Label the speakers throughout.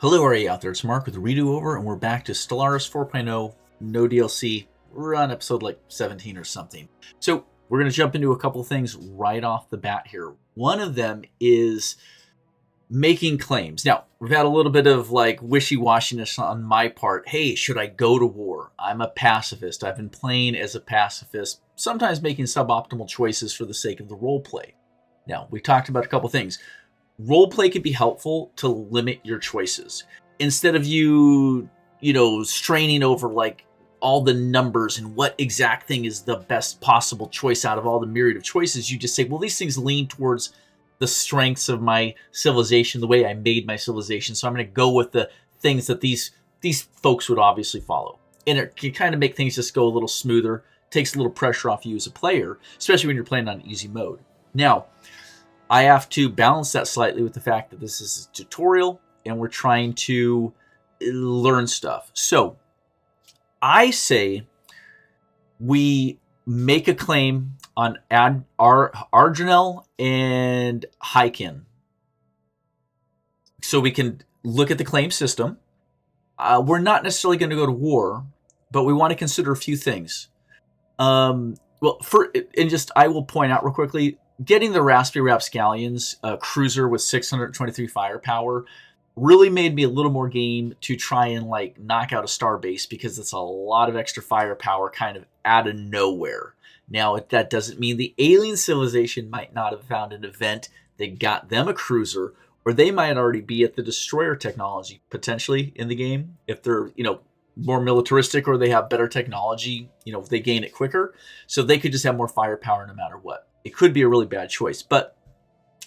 Speaker 1: Hello, are you out there? It's Mark with Redo Over, and we're back to Stellaris 4.0, no DLC. We're on episode like 17 or something. So we're going to jump into a couple things right off the bat here. One of them is making claims. Now, we've had a little bit of like wishy-washiness on my part. Hey, should I go to war? I'm a pacifist. I've been playing as a pacifist, sometimes making suboptimal choices for the sake of the roleplay. Now, we talked about a couple things. Roleplay can be helpful to limit your choices. Instead of you straining over like all the numbers and what exact thing is the best possible choice out of all the myriad of choices, you just say, well, these things lean towards the strengths of my civilization, the way I made my civilization. So I'm going to go with the things that these folks would obviously follow. And it can kind of make things just go a little smoother, takes a little pressure off you as a player, especially when you're playing on easy mode. Now, I have to balance that slightly with the fact that this is a tutorial and we're trying to learn stuff. So I say we make a claim on Arginel and Hyken. So we can look at the claim system. We're not necessarily going to go to war, but we want to consider a few things. I will point out real quickly, getting the Raspberry Rapscallions cruiser with 623 firepower really made me a little more game to try and like knock out a starbase, because it's a lot of extra firepower kind of out of nowhere. Now, that doesn't mean the alien civilization might not have found an event that got them a cruiser, or they might already be at the destroyer technology potentially in the game if they're, more militaristic, or they have better technology, if they gain it quicker. So they could just have more firepower no matter what. It could be a really bad choice, but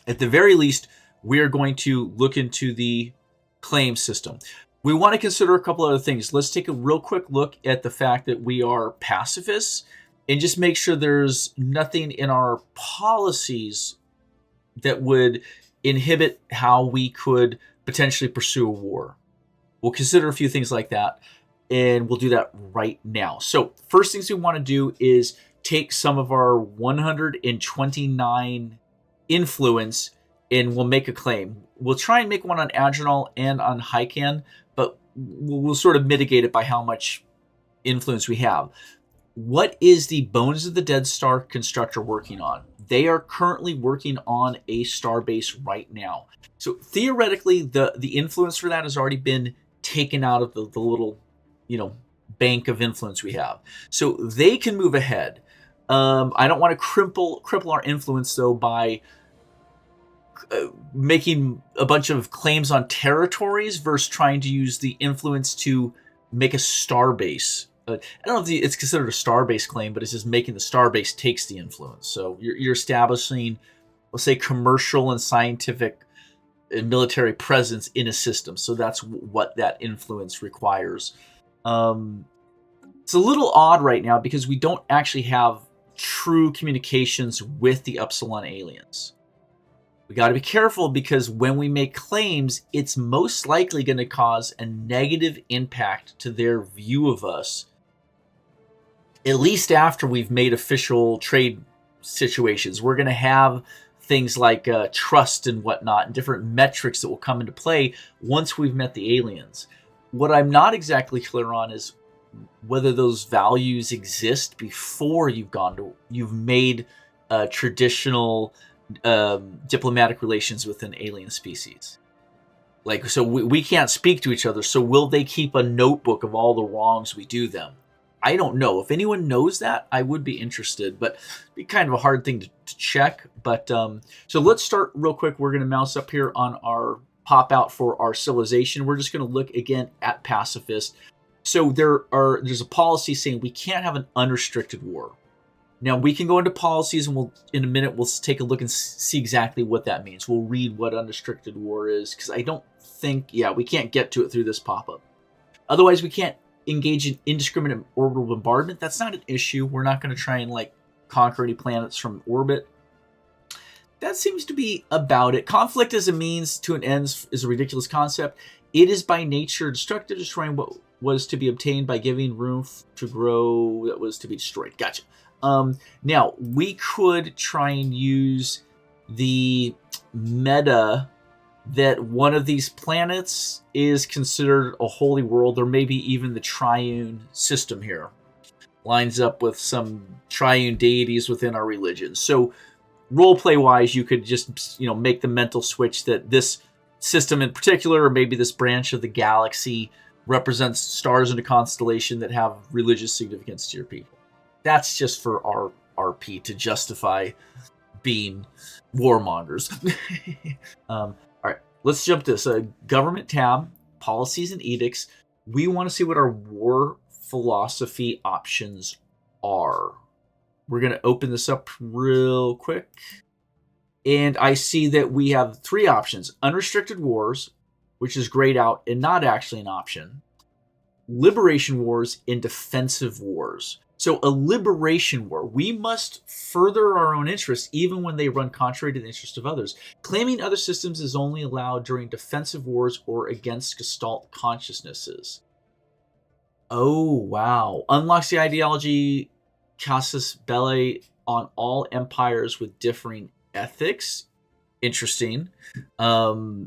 Speaker 1: at the very least, we're going to look into the claim system. We want to consider a couple other things. Let's take a real quick look at the fact that we are pacifists and just make sure there's nothing in our policies that would inhibit how we could potentially pursue a war. We'll consider a few things like that, and we'll do that right now. So first things we want to do is take some of our 129 influence and we'll make a claim. We'll try and make one on Adrenal and on Hyken, but we'll sort of mitigate it by how much influence we have. What is the Bones of the Dead Star constructor working on? They are currently working on a starbase right now. So theoretically, the influence for that has already been taken out of the little, bank of influence we have. So they can move ahead. I don't want to cripple our influence, though, by making a bunch of claims on territories versus trying to use the influence to make a starbase. I don't know if it's considered a starbase claim, but it's just making the starbase takes the influence. So you're establishing, let's say, commercial and scientific and military presence in a system. So that's what that influence requires. It's a little odd right now because we don't actually have true communications with the Upsilon aliens. We got to be careful because when we make claims, it's most likely going to cause a negative impact to their view of us, at least after we've made official trade situations. We're going to have things like trust and whatnot and different metrics that will come into play once we've met the aliens. What I'm not exactly clear on is whether those values exist before you've made traditional diplomatic relations with an alien species. So we can't speak to each other. So will they keep a notebook of all the wrongs we do them? I don't know. If anyone knows that, I would be interested, but it'd be kind of a hard thing to check. But so let's start real quick. We're going to mouse up here on our pop out for our civilization. We're just going to look again at pacifist. So there's a policy saying we can't have an unrestricted war. Now we can go into policies, and in a minute we'll take a look and see exactly what that means. We'll read what unrestricted war is, because I don't think, we can't get to it through this pop-up. Otherwise, we can't engage in indiscriminate orbital bombardment. That's not an issue. We're not going to try and conquer any planets from orbit. That seems to be about it. Conflict as a means to an end is a ridiculous concept. It is by nature destructive, destroying what was to be obtained by giving room to grow that was to be destroyed. Gotcha. Now, we could try and use the meta that one of these planets is considered a holy world, or maybe even the triune system here lines up with some triune deities within our religion. So roleplay wise, you could just, make the mental switch that this system in particular, or maybe this branch of the galaxy, represents stars in a constellation that have religious significance to your people. That's just for our RP to justify being warmongers. All right, let's jump to this. Government tab, policies and edicts. We want to see what our war philosophy options are. We're going to open this up real quick. And I see that we have 3 options. Unrestricted wars, which is grayed out and not actually an option. Liberation wars and defensive wars. So a liberation war, we must further our own interests even when they run contrary to the interest of others. Claiming other systems is only allowed during defensive wars or against Gestalt consciousnesses. Oh, wow. Unlocks the ideology casus belli on all empires with differing ethics. Interesting. So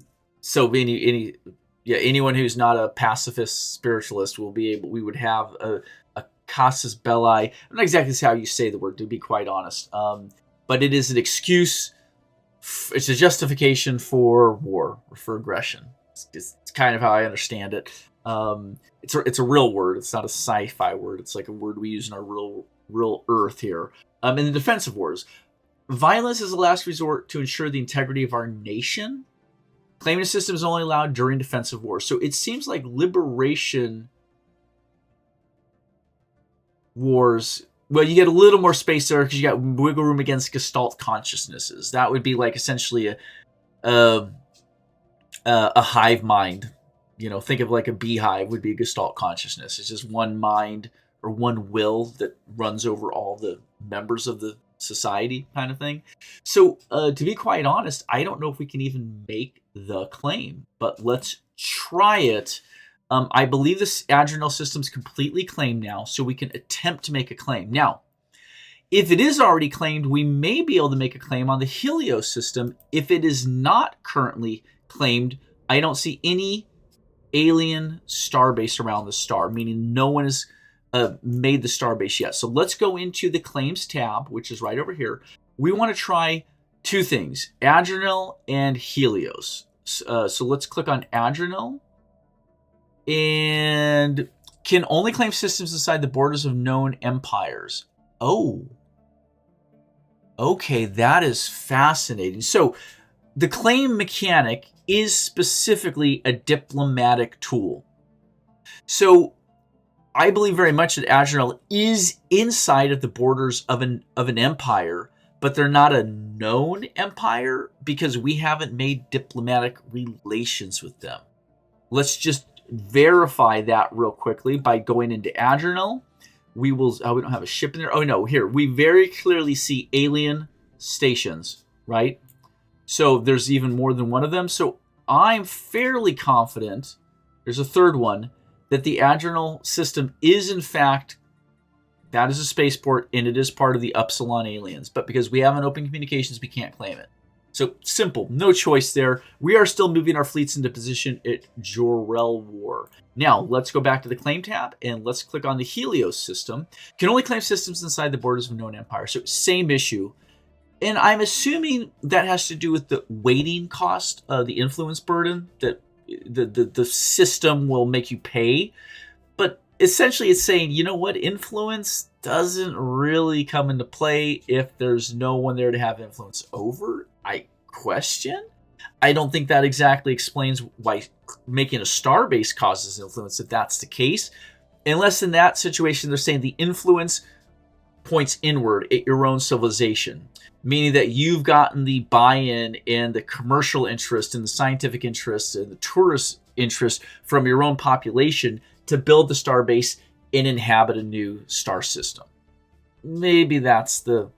Speaker 1: anyone who's not a pacifist spiritualist we would have a casus belli. I'm not exactly how you say the word, to be quite honest. But it is an excuse. It's a justification for war or for aggression. It's kind of how I understand it. It's a real word. It's not a sci-fi word. It's like a word we use in our real earth here. In the defensive wars, violence is a last resort to ensure the integrity of our nation. Claiming a system is only allowed during defensive wars. So it seems like liberation wars, well, you get a little more space there because you got wiggle room against Gestalt consciousnesses. That would be like essentially a hive mind. Think of like a beehive would be a Gestalt consciousness. It's just one mind or one will that runs over all the members of the society kind of thing. So to be quite honest, I don't know if we can even make the claim, but let's try it. I believe this Adrenal system's completely claimed now, so we can attempt to make a claim. Now, if it is already claimed, we may be able to make a claim on the Helios system. If it is not currently claimed, I don't see any alien starbase around the star, meaning no one has made the starbase yet. So let's go into the claims tab, which is right over here. We want to try 2 things, Adrenal and Helios. So let's click on Adrenal. And can only claim systems inside the borders of known empires. Oh. Okay, that is fascinating. So the claim mechanic is specifically a diplomatic tool. So I believe very much that Adrenal is inside of the borders of an empire, but they're not a known empire because we haven't made diplomatic relations with them. Let's just verify that real quickly by going into Adrenal. We don't have a ship in there. Oh no, here we very clearly see alien stations, right? So there's even more than one of them. So I'm fairly confident, there's a third one, that the Adrenal system is in fact, that is a spaceport and it is part of the Upsilon aliens. But because we haven't open communications, we can't claim it. So simple, no choice there. We are still moving our fleets into position at Jor-El War. Now, let's go back to the claim tab and let's click on the Helios system. Can only claim systems inside the borders of a known empire. So same issue. And I'm assuming that has to do with the weighting cost, the influence burden that the system will make you pay. But essentially it's saying, you know what, influence doesn't really come into play if there's no one there to have influence over. I question. I don't think that exactly explains why making a starbase causes influence, if that's the case. Unless in that situation they're saying the influence points inward at your own civilization, meaning that you've gotten the buy-in and the commercial interest and the scientific interest and the tourist interest from your own population to build the starbase and inhabit a new star system. Maybe that's the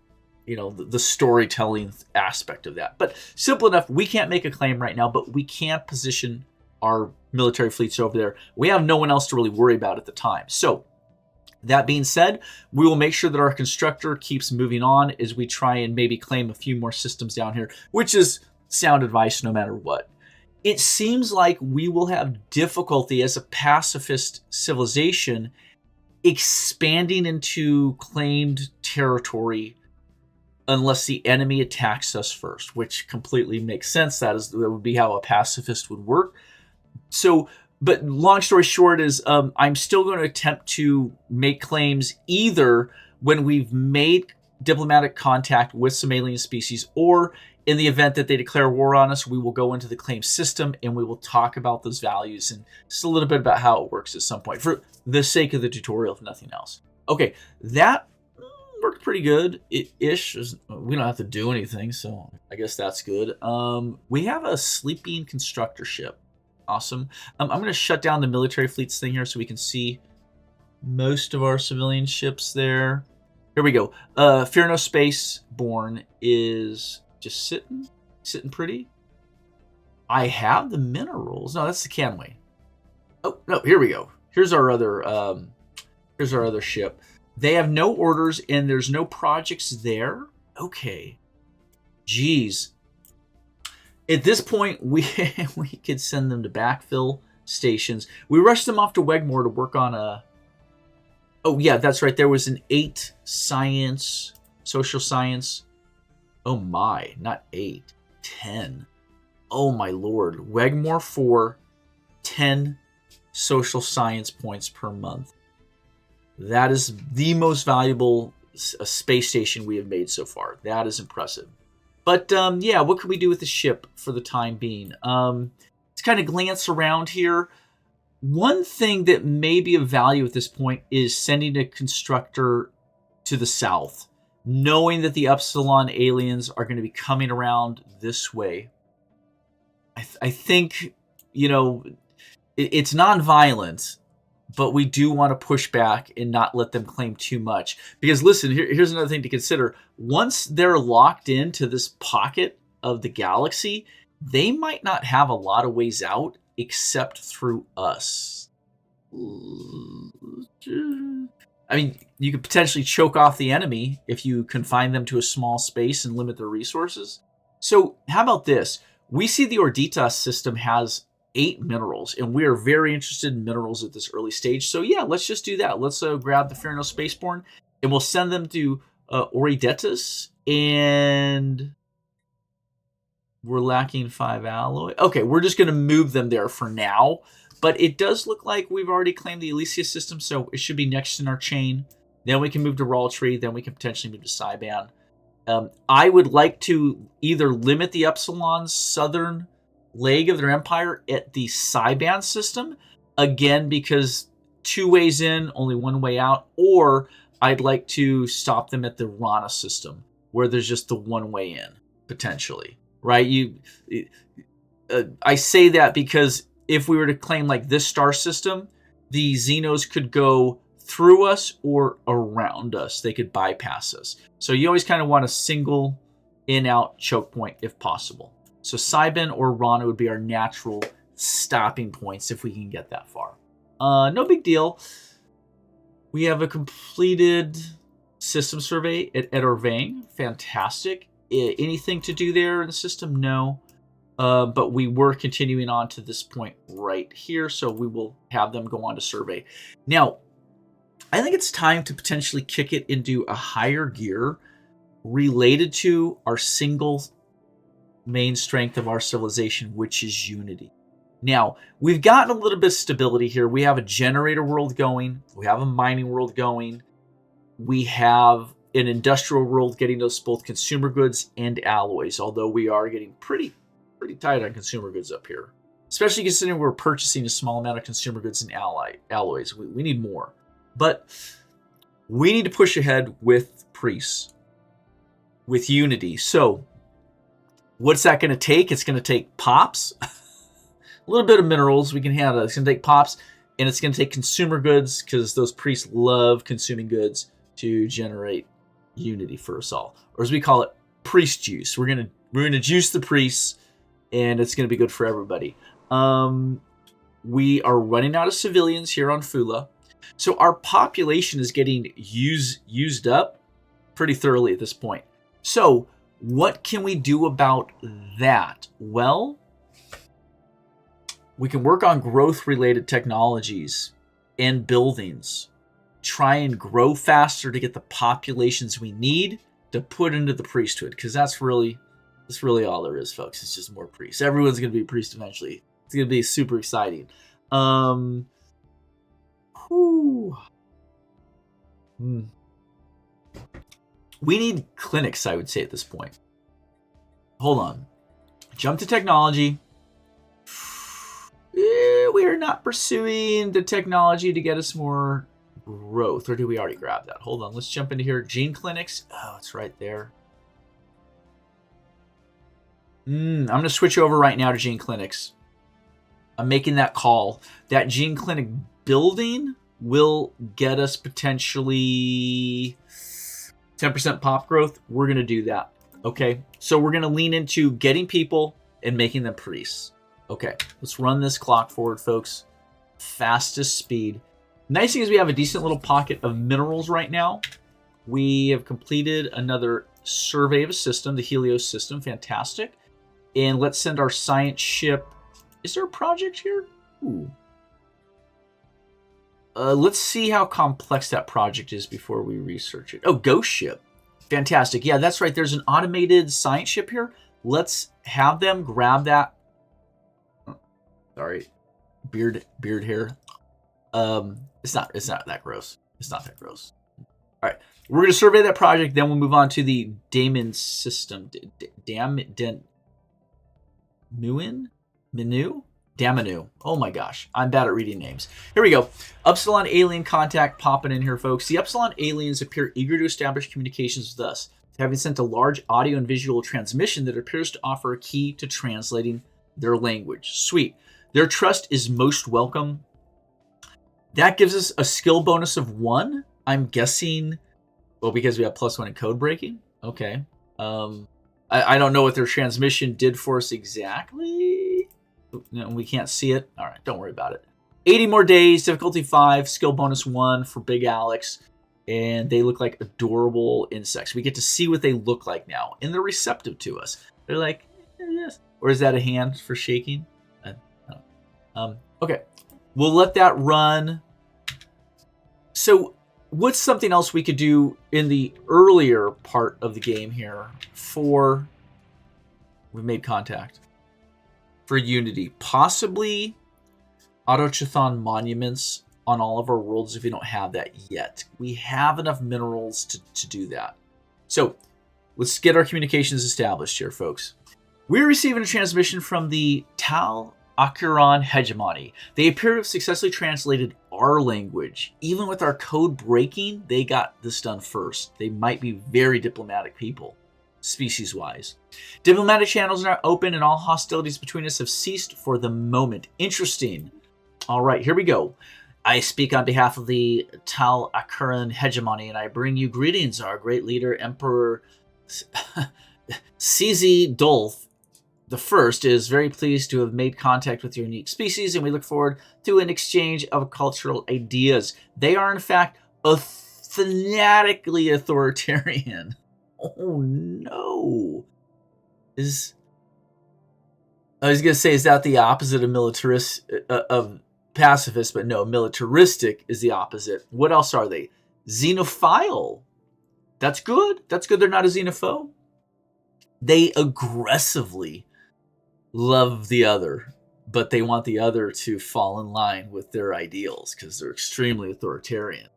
Speaker 1: storytelling aspect of that. But simple enough, we can't make a claim right now, but we can position our military fleets over there. We have no one else to really worry about at the time. So that being said, we will make sure that our constructor keeps moving on as we try and maybe claim a few more systems down here, which is sound advice no matter what. it seems like we will have difficulty as a pacifist civilization expanding into claimed territory unless the enemy attacks us first, which completely makes sense. That would be how a pacifist would work. So, but long story short is I'm still going to attempt to make claims either when we've made diplomatic contact with some alien species, or in the event that they declare war on us, we will go into the claim system and we will talk about those values and just a little bit about how it works at some point for the sake of the tutorial, if nothing else. Okay, that worked pretty good ish. We don't have to do anything, so I guess that's good. We have a sleeping constructor ship. Awesome. I'm going to shut down the military fleets thing here so we can see most of our civilian ships there. Here we go. Fear No Space Born is just sitting pretty. I have the minerals. No, that's the Canway. Oh no, here we go. Here's our other ship. They have no orders and there's no projects there. Okay. Geez. At this point, we could send them to backfill stations. We rushed them off to Wegmore to work on a... Oh, yeah, that's right. There was an 8 science, social science. Oh, my. Not 8. 10. Oh, my Lord. Wegmore 4, 10 social science points per month. That is the most valuable space station we have made so far. That is impressive. But, yeah, what can we do with the ship for the time being? Let's kind of glance around here. One thing that may be of value at this point is sending a constructor to the south, knowing that the Upsilon aliens are going to be coming around this way. I think, you know, it's non-violent, but we do want to push back and not let them claim too much. Because listen, here's another thing to consider. Once they're locked into this pocket of the galaxy, they might not have a lot of ways out except through us. I mean, you could potentially choke off the enemy if you confine them to a small space and limit their resources. So how about this? We see the Orditas system has 8 minerals, and we are very interested in minerals at this early stage. So yeah, let's just do that. Let's grab the Fear No Spaceborne, and we'll send them to Oridetus, and we're lacking 5 alloy. Okay, we're just going to move them there for now, but it does look like we've already claimed the Elysia system, so it should be next in our chain. Then we can move to Rawltree, then we can potentially move to Cyban. I would like to either limit the Upsilon's southern leg of their empire at the Cyban system, again, because 2 ways in, only 1 way out, or I'd like to stop them at the Rana system, where there's just the 1 way in, potentially, right? I say that because if we were to claim like this star system, the Xenos could go through us or around us. They could bypass us. So you always kind of want a single in-out choke point if possible. So Cyban or Rana would be our natural stopping points if we can get that far. No big deal. We have a completed system survey at Orvang. Fantastic. Anything to do there in the system? No. But we were continuing on to this point right here, so we will have them go on to survey. Now, I think it's time to potentially kick it into a higher gear related to our single main strength of our civilization, which is unity. Now, we've gotten a little bit of stability here. We have a generator world going. We have a mining world going. We have an industrial world getting us both consumer goods and alloys, although we are getting pretty tight on consumer goods up here, especially considering we're purchasing a small amount of consumer goods and alloys. We need more. But we need to push ahead with priests, with unity. So what's that going to take? It's going to take pops, a little bit of minerals. We can handle it. It's going to take pops, and it's going to take consumer goods, because those priests love consuming goods to generate unity for us all. Or as we call it, priest juice. We're going to juice the priests, and it's going to be good for everybody. We are running out of civilians here on Fula. So our population is getting used up pretty thoroughly at this point. So what can we do about that? Well, We can work on growth-related technologies and buildings. Try and grow faster to get the populations we need to put into the priesthood, because that's really all there is, folks. It's just more priests. Everyone's going to be a priest eventually. It's going to be super exciting. We need clinics, I would say, at this point. Hold on. Jump to technology. We are not pursuing the technology to get us more growth. Or did we already grab that? Hold on. Let's jump into here. Gene clinics. Oh, it's right there. I'm going to switch over right now to gene clinics. I'm making that call. That gene clinic building will get us potentially 10% pop growth. We're going to do that. Okay. So we're going to lean into getting people and making them priests. Okay. Let's run this clock forward, folks. Fastest speed. Nice thing is we have a decent little pocket of minerals right now. We have completed another survey of a system, the Helios system. Fantastic. And let's send our science ship. Is there a project here? Ooh. Let's see how complex that project is before we research it. Oh, ghost ship. Fantastic. Yeah, that's right. There's an automated science ship here. Let's have them grab that. Oh, sorry. Beard hair. It's not that gross. It's not that gross. All right. We're going to survey that project. Then we'll move on to the Damon system. Damanu. Oh my gosh. I'm bad at reading names. Here we go. Upsilon alien contact popping in here, folks. The Upsilon aliens appear eager to establish communications with us, having sent a large audio and visual transmission that appears to offer a key to translating their language. Sweet. Their trust is most welcome. That gives us a skill bonus of 1. I'm guessing, well, because we have +1 in code breaking. Okay. I don't know what their transmission did for us exactly. No, we can't see it. All right, don't worry about it. 80 more days, difficulty 5, skill bonus 1 for Big Alex. And they look like adorable insects. We get to see what they look like now. And they're receptive to us. They're like, yes. Or is that a hand for shaking? Okay. We'll let that run. So what's something else we could do in the earlier part of the game here for... We made contact. For Unity. Possibly Autochthon monuments on all of our worlds if we don't have that yet. We have enough minerals to do that. So let's get our communications established here, folks. We're receiving a transmission from the Tal Acheron hegemony. They appear to have successfully translated our language. Even with our code breaking, they got this done first. They might be very diplomatic people, species-wise. Diplomatic channels are now open and all hostilities between us have ceased for the moment. Interesting. All right, here we go. I speak on behalf of the Tal Acheron hegemony, and I bring you greetings, our great leader, Emperor Cz Dolph. The first is very pleased to have made contact with your unique species, and we look forward to an exchange of cultural ideas. They are, in fact, fanatically authoritarian. Oh, no. I was going to say, is that the opposite of pacifist? But no, militaristic is the opposite. What else are they? Xenophile. That's good. That's good they're not a xenophobe. They aggressively love the other, but they want the other to fall in line with their ideals because they're extremely authoritarian.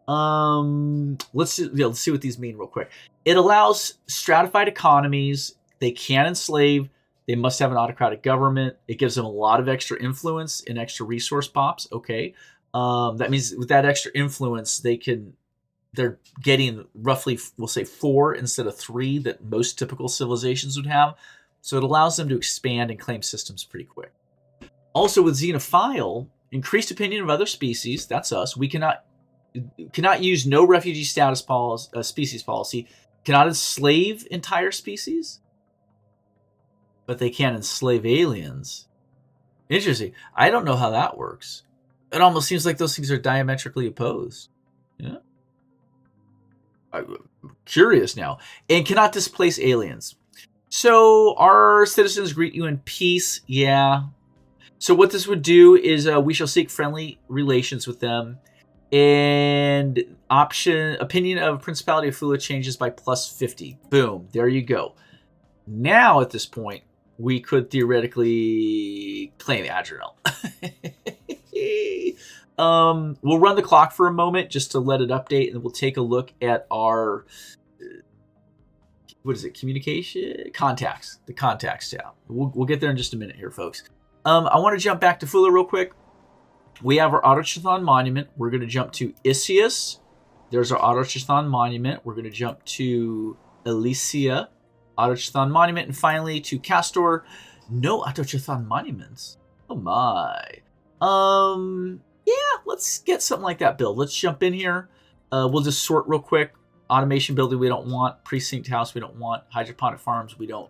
Speaker 1: Let's see what these mean real quick. It allows stratified economies. They can enslave. They must have an autocratic government. It gives them a lot of extra influence and extra resource pops. Okay. That means with that extra influence, they're getting roughly, we'll say 4 instead of 3 that most typical civilizations would have. So it allows them to expand and claim systems pretty quick. Also with Xenophile, increased opinion of other species, that's us. We cannot use no refugee status species policy, cannot enslave entire species, but they can enslave aliens. Interesting. I don't know how that works. It almost seems like those things are diametrically opposed. Yeah. I'm curious now. And cannot displace aliens. So our citizens greet you in peace. Yeah. So what this would do is we shall seek friendly relations with them. And opinion of Principality of Fula changes by +50. Boom. There you go. Now, at this point, we could theoretically claim Adrenal. We'll run the clock for a moment just to let it update, and we'll take a look at our... what is it? Communication? Contacts. The contacts tab. We'll get there in just a minute here, folks. I want to jump back to Fula real quick. We have our Autochthon Monument. We're going to jump to Isius. There's our Autochthon Monument. We're going to jump to Elysia, Autochthon Monument, and finally to Castor. No Autochthon Monuments. Oh my. Yeah, let's get something like that build. Let's jump in here. We'll just sort real quick. Automation building we don't want. Precinct house we don't want. Hydroponic farms we don't.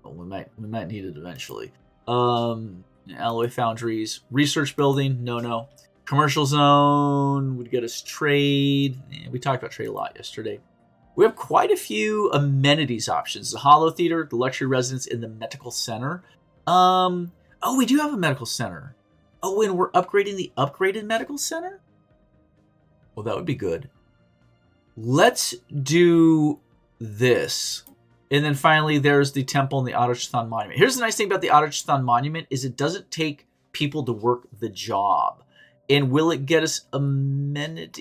Speaker 1: Well, we might need it eventually. Alloy foundries, research building, no. Commercial zone would get us trade. We talked about trade a lot yesterday. We have quite a few amenities options: the Hollow Theater, the Luxury Residence, and the Medical Center. Oh, we do have a medical center. Oh, and we're upgrading the upgraded medical center. Well, that would be good. Let's do this. And then finally, there's the temple and the Autochthon Monument. Here's the nice thing about the Autochthon Monument is it doesn't take people to work the job. And will it get us amenities?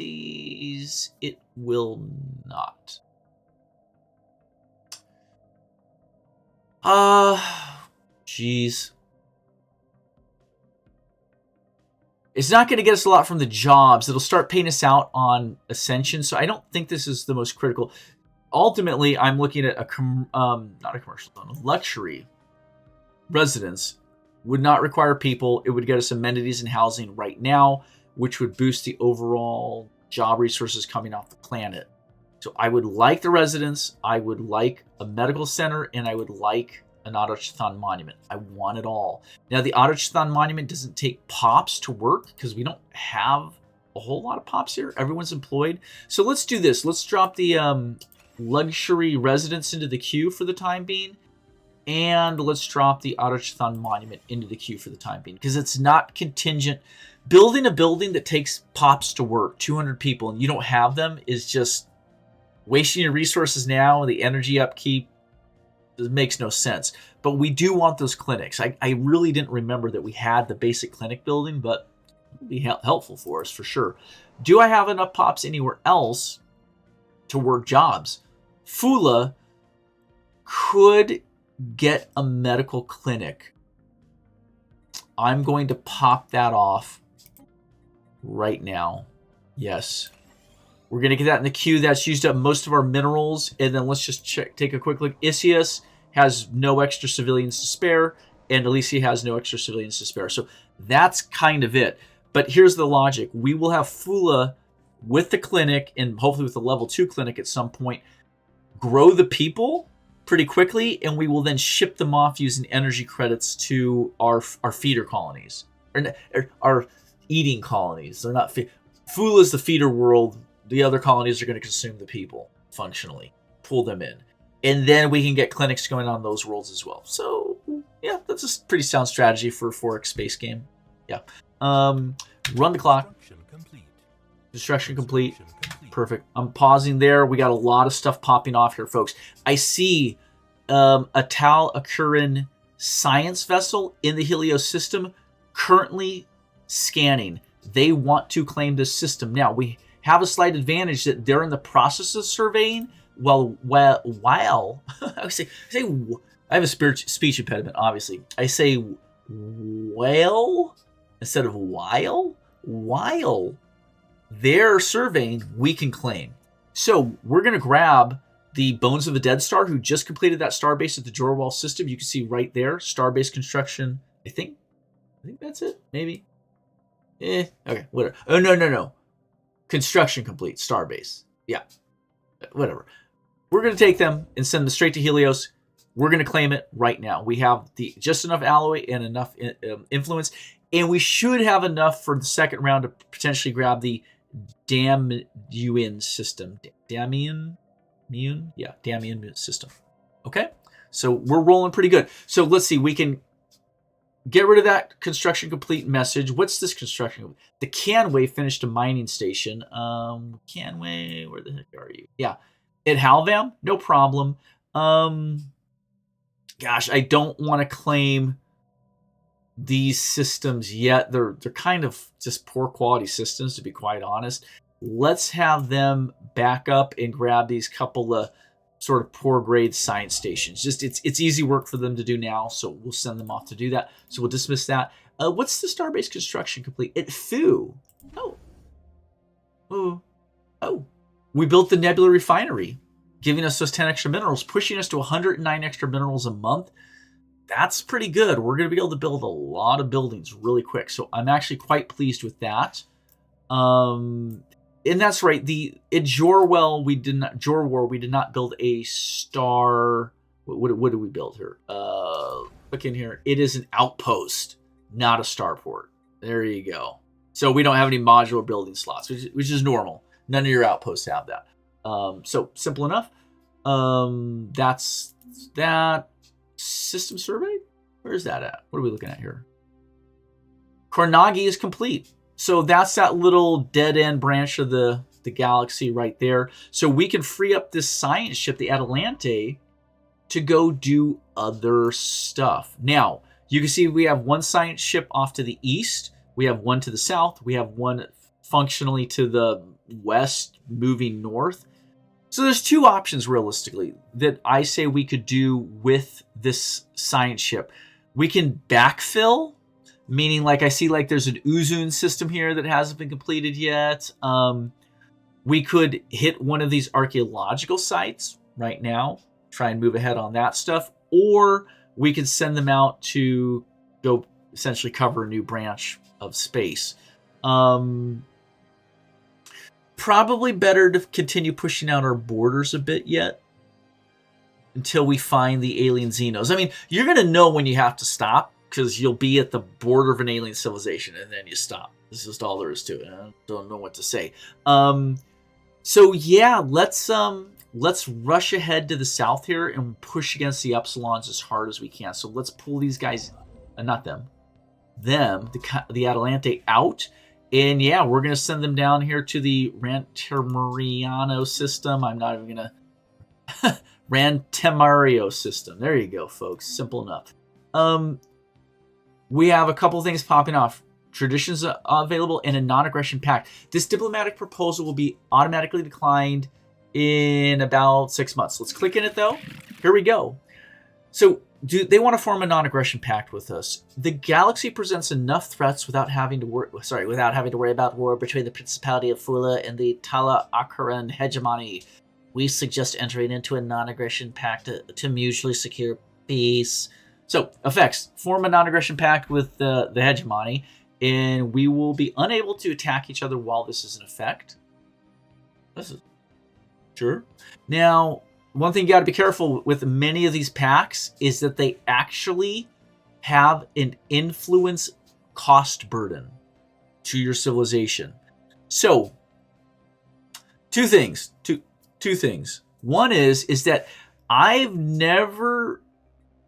Speaker 1: It will not. Jeez. It's not going to get us a lot from the jobs. It'll start paying us out on Ascension. So I don't think this is the most critical. Ultimately, I'm looking at not a commercial zone, a luxury residence. Would not require people. It would get us amenities and housing right now, which would boost the overall job resources coming off the planet. So I would like the residence. I would like a medical center, and I would like an Autochthon Monument. I want it all. Now, the Autochthon Monument doesn't take pops to work because we don't have a whole lot of pops here. Everyone's employed. So let's do this. Let's drop the luxury residence into the queue for the time being. And let's drop the Autochthon Monument into the queue for the time being, because it's not contingent. Building a building that takes pops to work, 200 people, and you don't have them is just wasting your resources now. The energy upkeep, it makes no sense. But we do want those clinics. I really didn't remember that we had the basic clinic building, but it would be helpful for us for sure. Do I have enough pops anywhere else to work jobs? Fula could get a medical clinic. I'm going to pop that off right now. Yes. We're going to get that in the queue. That's used up most of our minerals. And then let's just take a quick look. Isius has no extra civilians to spare, and Elysia has no extra civilians to spare. So that's kind of it. But here's the logic. We will have Fula with the clinic, and hopefully with the level 2 clinic at some point, grow the people pretty quickly, and we will then ship them off using energy credits to our feeder colonies, or our eating colonies. They're not Fula is the feeder world. The other colonies are going to consume the people functionally, pull them in, and then we can get clinics going on those worlds as well. So yeah, that's a pretty sound strategy for a 4X space game. Yeah. Run the clock. Construction complete. Perfect. I'm pausing there. We got a lot of stuff popping off here, folks. I see a Tal Akurin science vessel in the Helios system currently scanning. They want to claim this system. Now, we have a slight advantage that they're in the process of surveying. While I say I have a speech impediment, obviously. I say well instead of while they're surveying, we can claim. So we're going to grab the Bones of the Dead Star, who just completed that starbase at the Jorwall system. You can see right there, starbase construction. I think that's it. Maybe. Okay, whatever. Oh, no. Construction complete, starbase. Yeah, whatever. We're going to take them and send them straight to Helios. We're going to claim it right now. We have just enough alloy and enough influence, and we should have enough for the second round to potentially grab the Damian system. Damian system. Okay, so we're rolling pretty good. So let's see. We can get rid of that construction complete message. What's this construction? The Canway finished a mining station. Canway, where the heck are you? Yeah, at Halvam, no problem. Gosh, I don't want to claim these systems yet. They're kind of just poor quality systems, to be quite honest. Let's have them back up and grab these couple of sort of poor grade science stations. Just it's easy work for them to do now, so we'll send them off to do that. So we'll dismiss that. What's the starbase construction complete? At Fu. Oh. We built the Nebula Refinery, giving us those 10 extra minerals, pushing us to 109 extra minerals a month. That's pretty good. We're going to be able to build a lot of buildings really quick. So I'm actually quite pleased with that. And that's right. In Jorwell, we did not build a star. What did we build here? Look in here. It is an outpost, not a starport. There you go. So we don't have any modular building slots, which is normal. None of your outposts have that. So simple enough. That's that. System survey? Where is that at? What are we looking at here? Kornagi is complete. So that's that little dead-end branch of the galaxy right there. So we can free up this science ship, the Atalante, to go do other stuff. Now, you can see we have one science ship off to the east. We have one to the south. We have one functionally to the west, moving north. So there's two options realistically that I say we could do with this science ship. We can backfill, meaning like I see like there's an Uzun system here that hasn't been completed yet. We could hit one of these archaeological sites right now, try and move ahead on that stuff, or we could send them out to go essentially cover a new branch of space. Probably better to continue pushing out our borders a bit yet until we find the alien Xenos. I mean, you're going to know when you have to stop because you'll be at the border of an alien civilization and then you stop. This is just all there is to it. I don't know what to say. So yeah, let's rush ahead to the south here and push against the Epsilons as hard as we can. So let's pull these guys, not them, the Atalante out. And yeah, we're going to send them down here to the Rantamariano system. I'm not even going to... Rantemario system. There you go, folks. Simple enough. We have a couple things popping off. Traditions available in a non-aggression pact. This diplomatic proposal will be automatically declined in about 6 months. Let's click in it, though. Here we go. So... they want to form a non-aggression pact with us. The galaxy presents enough threats without having to worry about war between the Principality of Fula and the Tala Akaran hegemony. We suggest entering into a non-aggression pact to mutually secure peace. So, effects. Form a non-aggression pact with the hegemony, and we will be unable to attack each other while this is in effect. This is... Sure. Now... one thing you got to be careful with many of these packs is that they actually have an influence cost burden to your civilization. So, two things. One is that I've never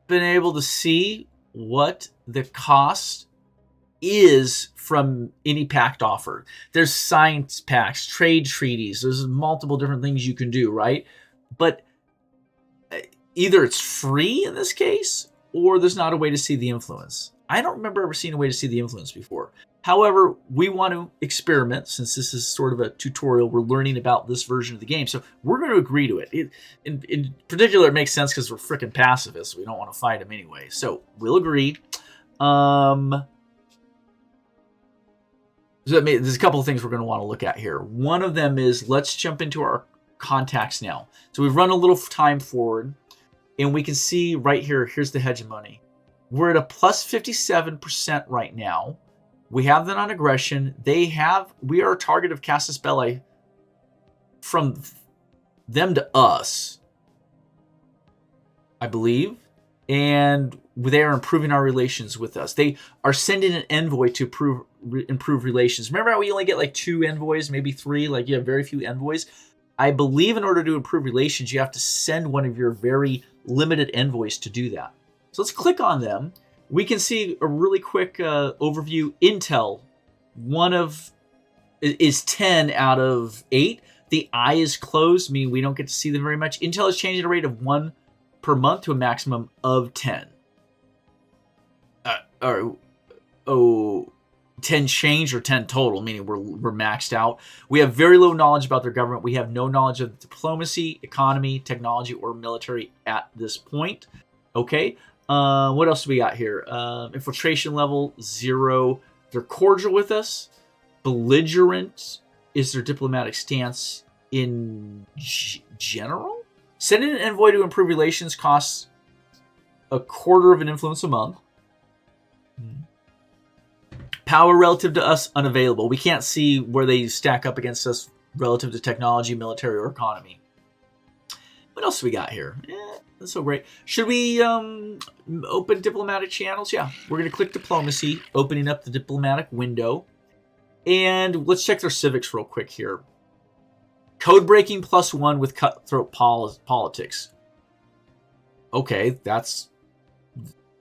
Speaker 1: been able to see what the cost is from any pact offer. There's science pacts, trade treaties. There's multiple different things you can do, right? But either it's free in this case, or there's not a way to see the influence. I don't remember ever seeing a way to see the influence before. However, we want to experiment, since this is sort of a tutorial. We're learning about this version of the game, so we're going to agree to it. In particular, it makes sense because we're freaking pacifists. We don't want to fight them anyway, so we'll agree. So there's a couple of things we're going to want to look at here. One of them is, let's jump into our contacts now. So we've run a little time forward, and we can see right here, here's the hegemony. We're at a plus 57% right now. We have the non-aggression. We are a target of Casus Belli from them to us, I believe. And they are improving our relations with us. They are sending an envoy to improve relations. Remember how we only get like 2 envoys, maybe 3? Like you have very few envoys. I believe in order to improve relations, you have to send one of your very limited envoys to do that. So let's click on them. we can see a really quick overview. Intel, is 10 out of 8. The eye is closed, meaning we don't get to see them very much. Intel is changing at a rate of 1 per month to a maximum of 10. 10 change or 10 total, meaning we're maxed out. We have very low knowledge about their government. We have no knowledge of diplomacy, economy, technology, or military at this point. Okay. What else do we got here? Infiltration level 0. They're cordial with us. Belligerent is their diplomatic stance in general. Sending an envoy to improve relations costs a quarter of an influence a month. Power relative to us, unavailable. We can't see where they stack up against us relative to technology, military, or economy. What else do we got here? That's so great. Should we open diplomatic channels? Yeah. We're going to click diplomacy, opening up the diplomatic window. And let's check their civics real quick here. Code breaking +1 with cutthroat politics. Okay, that's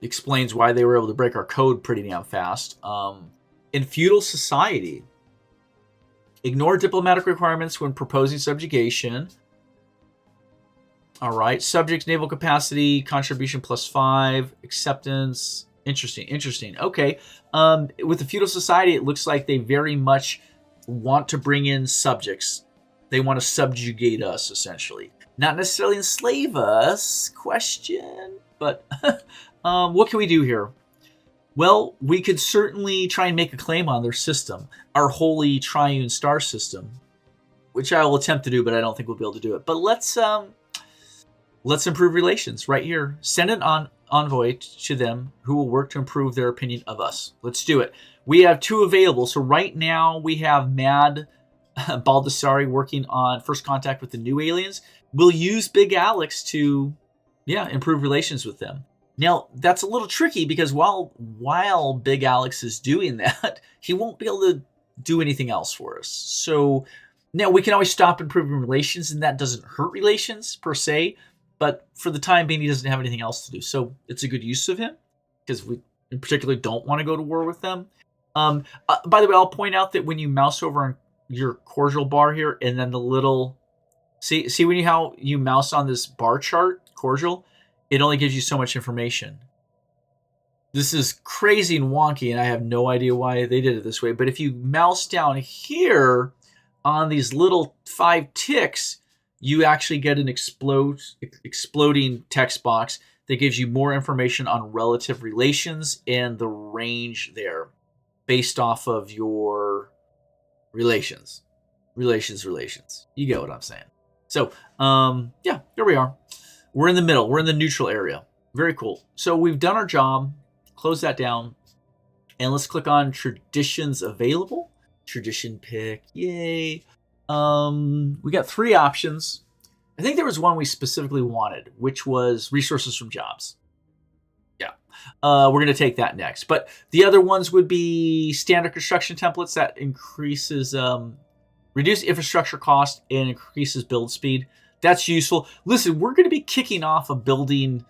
Speaker 1: explains why they were able to break our code pretty damn fast. In feudal society, ignore diplomatic requirements when proposing subjugation. All right, subjects naval capacity contribution +5, acceptance. Interesting. Okay, with the feudal society, it looks like they very much want to bring in subjects. They want to subjugate us, essentially. Not necessarily enslave us, but what can we do here? Well, we could certainly try and make a claim on their system, our holy triune star system, which I will attempt to do, but I don't think we'll be able to do it. But let's improve relations right here. Send an envoy to them who will work to improve their opinion of us. Let's do it. We have 2 available. So right now we have Mad Baldessari working on first contact with the new aliens. We'll use Big Alex to, improve relations with them. Now, that's a little tricky because while Big Alex is doing that, he won't be able to do anything else for us. So now we can always stop improving relations, and that doesn't hurt relations per se. But for the time being, he doesn't have anything else to do. So it's a good use of him because we in particular don't want to go to war with them. By the way, I'll point out that when you mouse over on your cordial bar here and then the little... See how you mouse on this bar chart, cordial? It only gives you so much information. This is crazy and wonky, and I have no idea why they did it this way. But if you mouse down here on these little 5 ticks, you actually get an exploding text box that gives you more information on relative relations and the range there based off of your relations. Relations. You get what I'm saying. So, here we are. We're in the middle. We're in the neutral area. Very cool. So we've done our job. Close that down. And let's click on traditions available. Tradition pick. Yay. We got 3 options. I think there was one we specifically wanted, which was resources from jobs. Yeah. We're going to take that next. But the other ones would be standard construction templates that increases, reduce infrastructure cost and increases build speed. That's useful. Listen, we're going to be kicking off a building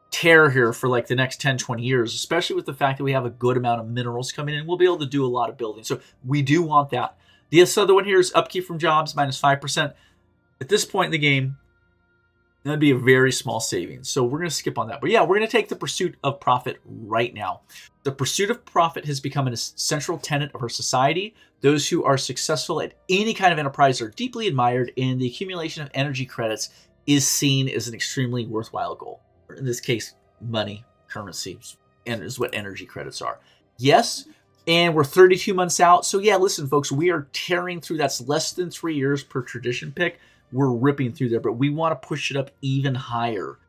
Speaker 1: tear here for like the next 10, 20 years, especially with the fact that we have a good amount of minerals coming in. We'll be able to do a lot of building. So we do want that. This other one here is upkeep from jobs, -5%. At this point in the game, that'd be a very small savings. So we're going to skip on that. But yeah, we're going to take the pursuit of profit right now. The pursuit of profit has become an essential tenet of our society. Those who are successful at any kind of enterprise are deeply admired, and the accumulation of energy credits is seen as an extremely worthwhile goal. In this case, money, currency, and is what energy credits are. Yes, and we're 32 months out. So yeah, listen, folks, we are tearing through. That's less than 3 years per tradition pick. We're ripping through there, but we want to push it up even higher.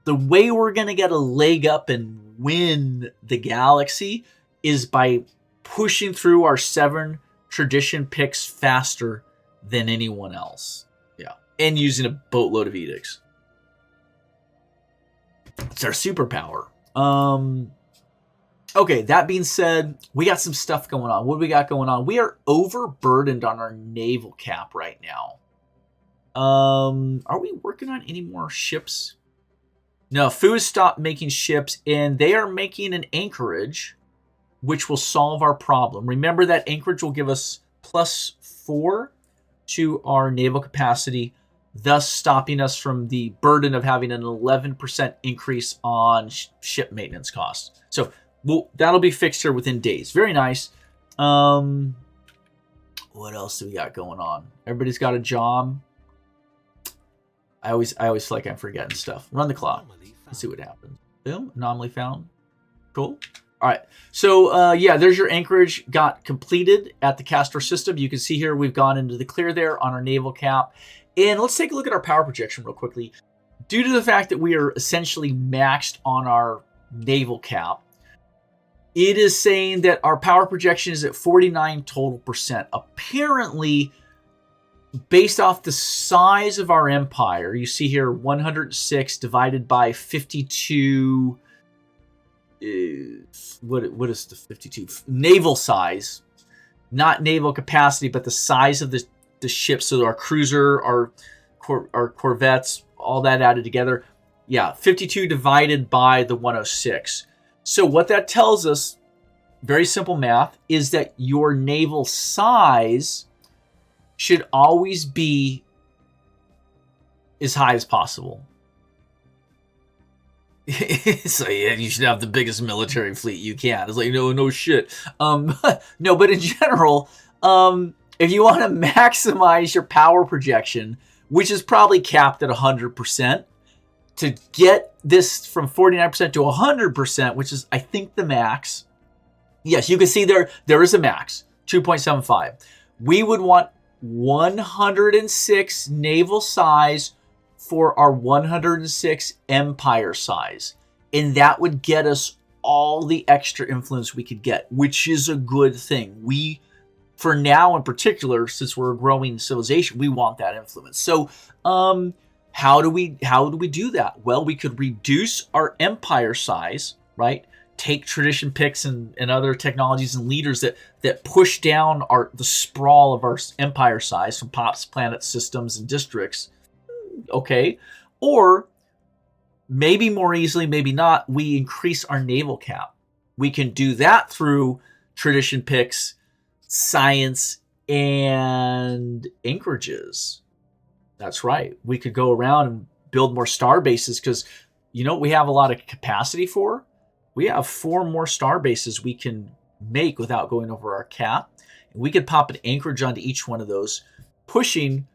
Speaker 1: The way we're going to get a leg up and win the galaxy is by pushing through our 7 tradition picks faster than anyone else. Yeah, and using a boatload of edicts. It's our superpower. Okay, that being said, we got some stuff going on. What do we got going on? We are overburdened on our naval cap right now. Are we working on any more ships? No, Fu has stopped making ships, and they are making an anchorage, which will solve our problem. Remember that anchorage will give us +4 to our naval capacity, thus stopping us from the burden of having an 11% increase on ship maintenance costs. So that'll be fixed here within days. Very nice. What else do we got going on? Everybody's got a job. I always feel like I'm forgetting stuff. Run the clock. Let's see what happens. Boom. Anomaly found. Cool. All right. So, yeah, there's your anchorage got completed at the Castor system. You can see here we've gone into the clear there on our naval cap. And let's take a look at our power projection real quickly. Due to the fact that we are essentially maxed on our naval cap, it is saying that our power projection is at 49 total percent. Apparently, based off the size of our empire, you see here 106 divided by 52. What is the 52? Naval size, not naval capacity, but the size of the ship. So our cruiser, our corvettes, all that added together. Yeah, 52 divided by the 106. So what that tells us, very simple math, is that your naval size should always be as high as possible. So yeah, you should have the biggest military fleet you can. It's like, no shit. No, but in general, if you want to maximize your power projection, which is probably capped at 100%, to get this from 49% to 100%, which is, I think, the max. Yes, you can see there is a max, 2.75. We would want 106 naval size for our 106 empire size. And that would get us all the extra influence we could get, which is a good thing. We, for now in particular, since we're a growing civilization, we want that influence. So how do we do that? Well, we could reduce our empire size, right? Take tradition picks and other technologies and leaders that push down the sprawl of our empire size from pops, planets, systems, and districts. Okay. Or maybe more easily, maybe not, we increase our naval cap. We can do that through tradition picks, science, and anchorages. That's right. We could go around and build more star bases because, we have a lot of capacity for. We have 4 more star bases we can make without going over our cap. We could pop an anchorage onto each one of those, pushing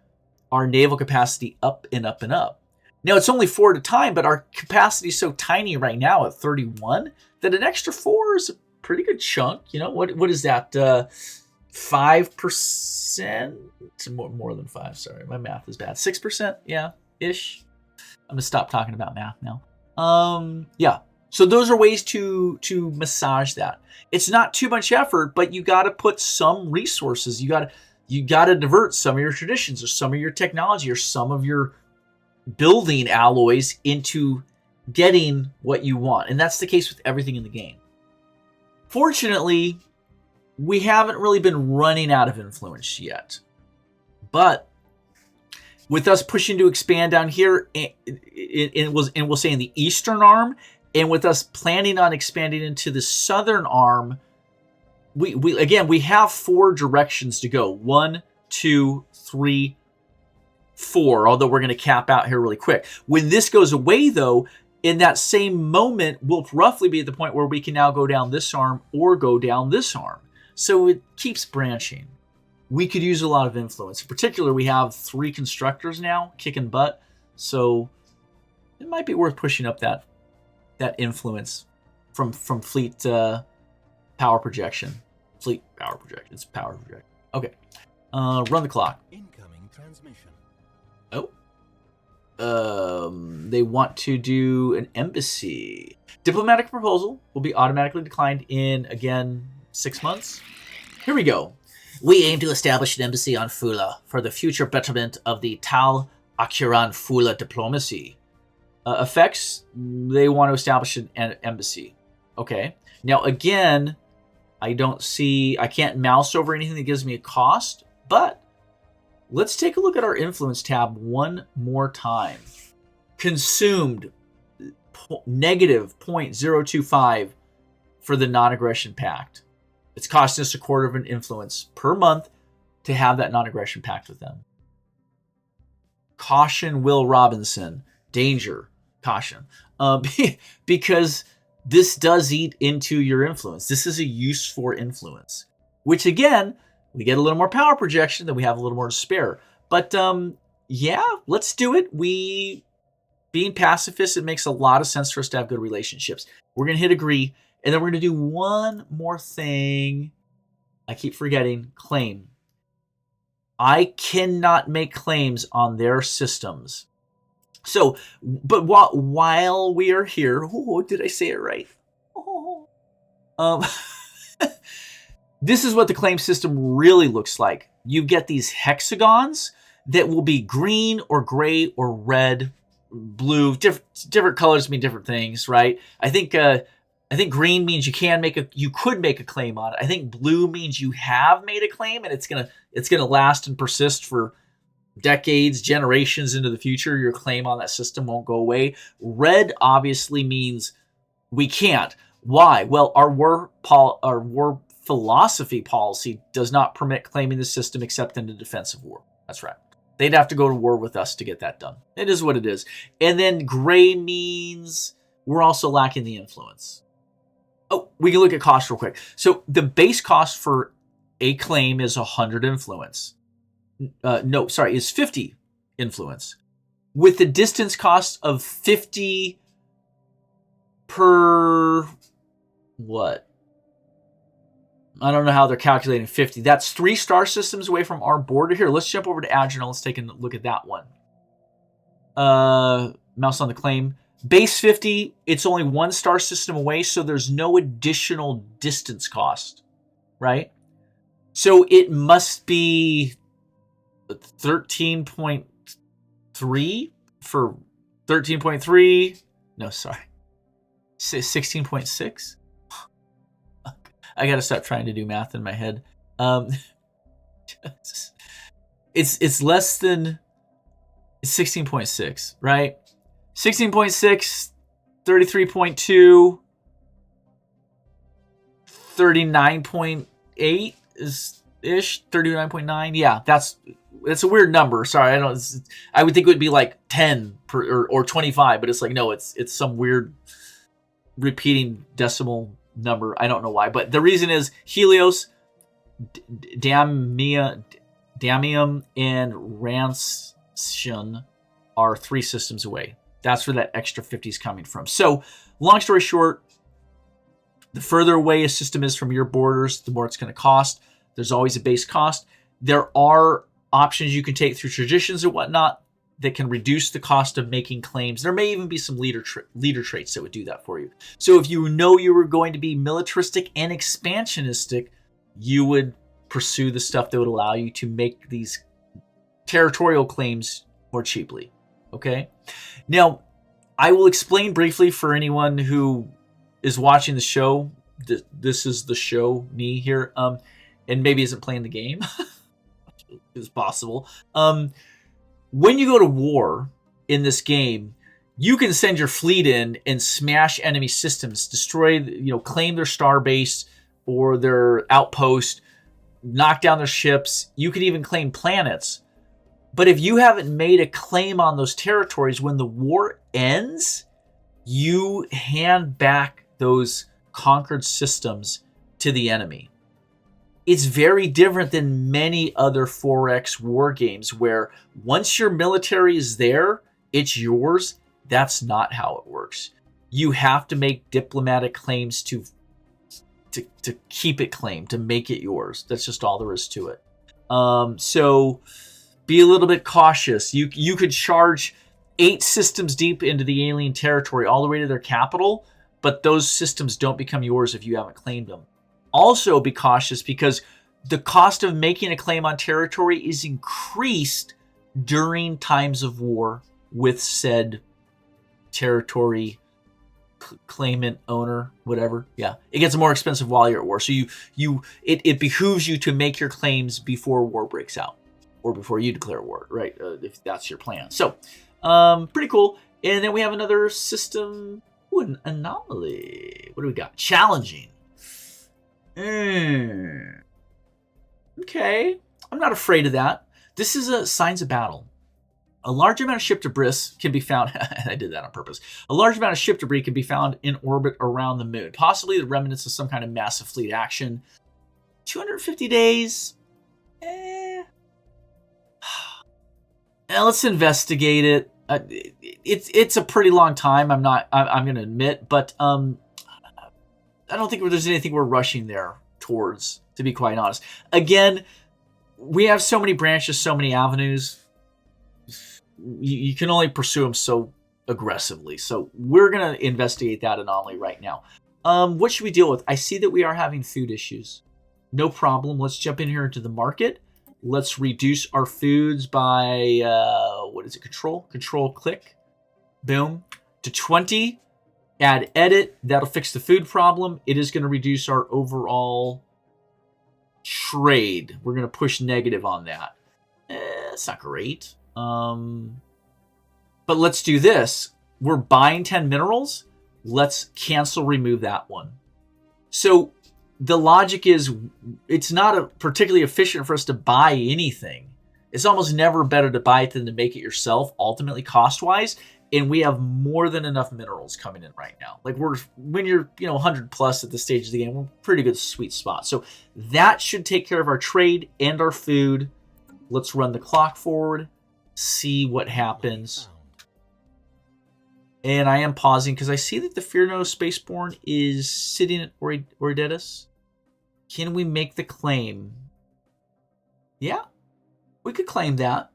Speaker 1: our naval capacity up and up and up. Now, it's only 4 at a time, but our capacity is so tiny right now at 31 that an extra 4 is a pretty good chunk. What is that? 5%? More than 5. Sorry, my math is bad. 6%? Yeah, ish. I'm going to stop talking about math now. Yeah. So those are ways to massage that. It's not too much effort, but you got to put some resources. You got to divert some of your traditions or some of your technology or some of your building alloys into getting what you want. And that's the case with everything in the game. Fortunately, we haven't really been running out of influence yet. But with us pushing to expand down here, and we'll say in the eastern arm, and with us planning on expanding into the southern arm, we have 4 directions to go. 1, 2, 3, 4, although we're going to cap out here really quick. When this goes away, though, in that same moment, we'll roughly be at the point where we can now go down this arm or go down this arm. So it keeps branching. We could use a lot of influence. In particular, we have 3 constructors now, kicking butt. So it might be worth pushing up that influence from fleet power projection. Fleet power projection. It's power projection. Okay. Run the clock.
Speaker 2: Incoming transmission.
Speaker 1: They want to do an embassy. Diplomatic proposal will be automatically declined in, again, 6 months. Here we go. We aim to establish an embassy on Fula for the future betterment of the Tal Akiran Fula diplomacy. Effects, they want to establish an embassy. Okay. Now, again, I can't mouse over anything that gives me a cost, but let's take a look at our influence tab one more time. Consumed, negative 0.025 for the non-aggression pact. It's costing us 1/4 of an influence per month to have that non-aggression pact with them. Caution, Will Robinson. Danger. Caution. Because this does eat into your influence. This is a use for influence. Which, again, we get a little more power projection, then we have a little more to spare. But, yeah, let's do it. Being pacifist, it makes a lot of sense for us to have good relationships. We're going to hit agree, and then we're going to do one more thing. I keep forgetting. Claim. I cannot make claims on their systems. So, but while we are here, did I say it right? This is what the claim system really looks like. You get these hexagons that will be green or gray or red, blue. Different colors mean different things, right? I think green means you could make a claim on it. I think blue means you have made a claim and it's gonna last and persist for decades, generations into the future. Your claim on that system won't go away. Red obviously means we can't. Why? Well, our war philosophy policy does not permit claiming the system except in a defensive war. That's right. They'd have to go to war with us to get that done. It is what it is. And then gray means we're also lacking the influence. Oh, we can look at cost real quick. So the base cost for a claim is 100 influence. Is 50 influence. With the distance cost of 50 per what? I don't know how they're calculating 50. That's 3 star systems away from our border. Here, let's jump over to Adrenal. Let's take a look at that one. Mouse on the claim. Base 50, it's only 1 star system away, so there's no additional distance cost, right? So it must be 13.3 for 13.3. No, sorry. 16.6. I gotta stop trying to do math in my head. It's less than 16.6, right? 16.6, 33.2, 39.8 is ish, 39.9. Yeah, that's a weird number. Sorry, I would think it would be like 10 or 25, but it's like no, it's some weird repeating decimal number. I don't know why, but the reason is Helios, Damium, and Rancion are 3 systems away. That's where that extra 50 is coming from. So, long story short, the further away a system is from your borders, the more it's going to cost. There's always a base cost. There are options you can take through traditions and whatnot that can reduce the cost of making claims. There may even be some leader traits that would do that for you. So if you know you were going to be militaristic and expansionistic, you would pursue the stuff that would allow you to make these territorial claims more cheaply. Okay? Now, I will explain briefly for anyone who is watching the show. This is the show, me here, and maybe isn't playing the game. It's possible. When you go to war in this game, you can send your fleet in and smash enemy systems, destroy, claim their star base or their outpost, knock down their ships. You could even claim planets. But if you haven't made a claim on those territories, when the war ends, you hand back those conquered systems to the enemy. It's very different than many other 4X war games where once your military is there, it's yours. That's not how it works. You have to make diplomatic claims to keep it claimed, to make it yours. That's just all there is to it. So be a little bit cautious. You could charge 8 systems deep into the alien territory all the way to their capital, but those systems don't become yours if you haven't claimed them. Also be cautious because the cost of making a claim on territory is increased during times of war with said territory claimant, owner, whatever. Yeah, it gets more expensive while you're at war. So it behooves you to make your claims before war breaks out or before you declare war, right? If that's your plan. So pretty cool. And then we have another system. Ooh, an anomaly. What do we got? Challenging. Okay. I'm not afraid of that. This is a signs of battle. A large amount of ship debris can be found. I did that on purpose. A large amount of ship debris can be found in orbit around the moon, possibly the remnants of some kind of massive fleet action. 250 days. Let's investigate it. It's a pretty long time. I'm going to admit, but I don't think there's anything we're rushing there towards, to be quite honest. Again, we have so many branches, so many avenues. You can only pursue them so aggressively. So we're going to investigate that anomaly right now. What should we deal with? I see that we are having food issues. No problem. Let's jump in here into the market. Let's reduce our foods by, what is it? Control, click. Boom. To 20. Add edit. That'll fix the food problem. It is going to reduce our overall trade. We're going to push negative on that. It's not great. But let's do this. We're buying 10 minerals. Let's remove that one. So the logic is it's not particularly efficient for us to buy anything. It's almost never better to buy it than to make it yourself, ultimately cost-wise. And we have more than enough minerals coming in right now. Like when you're 100 plus at this stage of the game, we're pretty good sweet spot. So that should take care of our trade and our food. Let's run the clock forward. See what happens. And I am pausing because I see that the Fear No Spaceborne is sitting at Oridetis. Can we make the claim? Yeah, we could claim that.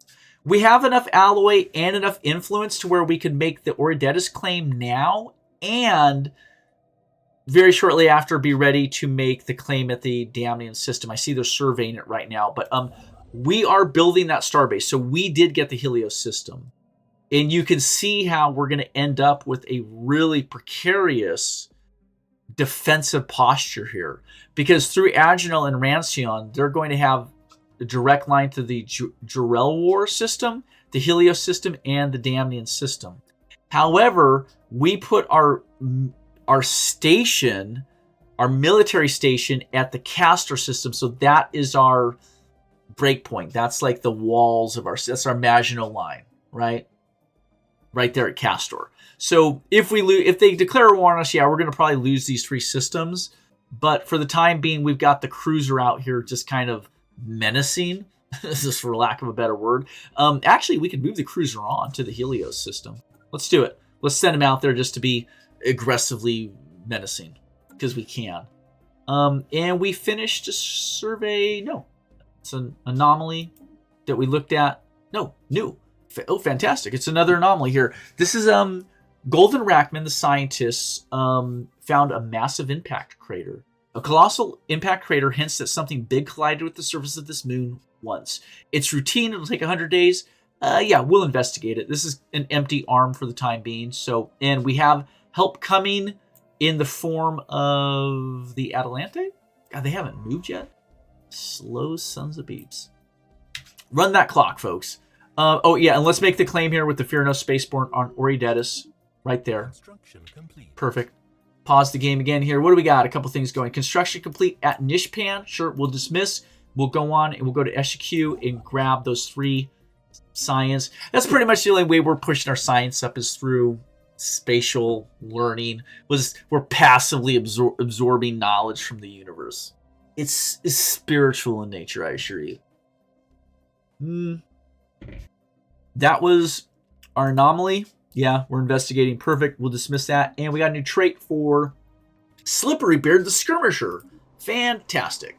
Speaker 1: We have enough alloy and enough influence to where we could make the Oridetis claim now and very shortly after be ready to make the claim at the Damnian system. I see they're surveying it right now, but we are building that starbase. So we did get the Helios system. And you can see how we're going to end up with a really precarious defensive posture here. Because through Agenel and Rancion, they're going to have a direct line to the Jurel War system, the Helios system, and the Damnian system. However, we put our station, our military station, at the Castor system. So that is our breakpoint. That's like the walls of that's our Maginot line, right? Right there at Castor. So if they declare war on us, yeah, we're going to probably lose these 3 systems. But for the time being, we've got the cruiser out here just kind of menacing. This is for lack of a better word. Actually, we could move the cruiser on to the Helios system. Let's do it. Let's send him out there just to be aggressively menacing because we can. And we finished a survey. No, it's an anomaly that we looked at. No, new. Oh, fantastic. It's another anomaly here. This is Golden Rackman, the scientists, found a massive impact crater. A colossal impact crater hints that something big collided with the surface of this moon once. It's routine. It'll take 100 days. Yeah, we'll investigate it. This is an empty arm for the time being. So, and we have help coming in the form of the Atalante. God, they haven't moved yet. Slow sons of beeps. Run that clock, folks. Oh, yeah, and let's make the claim here with the Fear No Spaceborne on Oridetis. Right there. Construction complete. Perfect. Pause the game again here. What do we got? A couple things going. Construction complete at Nishpan. Sure, we'll dismiss. We'll go on and we'll go to SQ and grab those 3 science. That's pretty much the only way we're pushing our science up is through spatial learning. We're passively absorbing knowledge from the universe. It's spiritual in nature, I assure you. That was our anomaly. Yeah, we're investigating. Perfect. We'll dismiss that. And we got a new trait for Slippery Beard, the Skirmisher. Fantastic.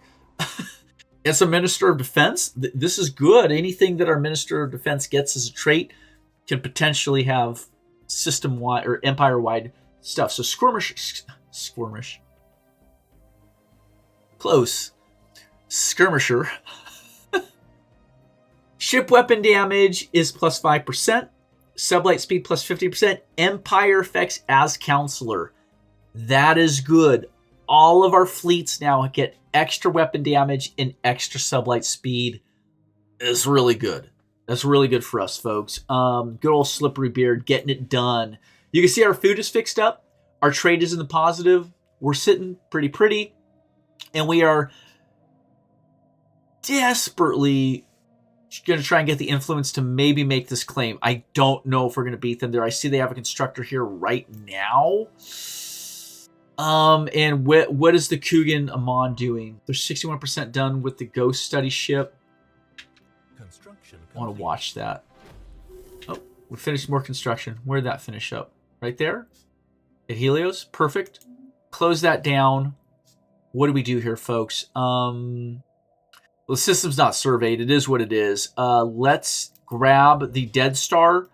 Speaker 1: It's a Minister of Defense. This is good. Anything that our Minister of Defense gets as a trait can potentially have system-wide or empire-wide stuff. So Skirmish. Close. Skirmisher. Ship weapon damage is plus 5%. Sublight speed plus 50%. Empire effects as counselor. That is good. All of our fleets now get extra weapon damage and extra sublight speed. Is really good. That's really good for us, folks. Good old Slippery Beard getting it done. You can see our food is fixed up. Our trade is in the positive. We're sitting pretty. And we are desperately going to try and get the influence to maybe make this claim. I don't know if we're going to beat them there. I see they have a constructor here right now. And what is the Coogan Amon doing? They're 61% done with the Ghost Study ship. I want to watch that. Oh, we finished more construction. Where'd that finish up? Right there? At Helios? Perfect. Close that down. What do we do here, folks? Well, the system's not surveyed. It is what it is. Let's grab the Dead Star,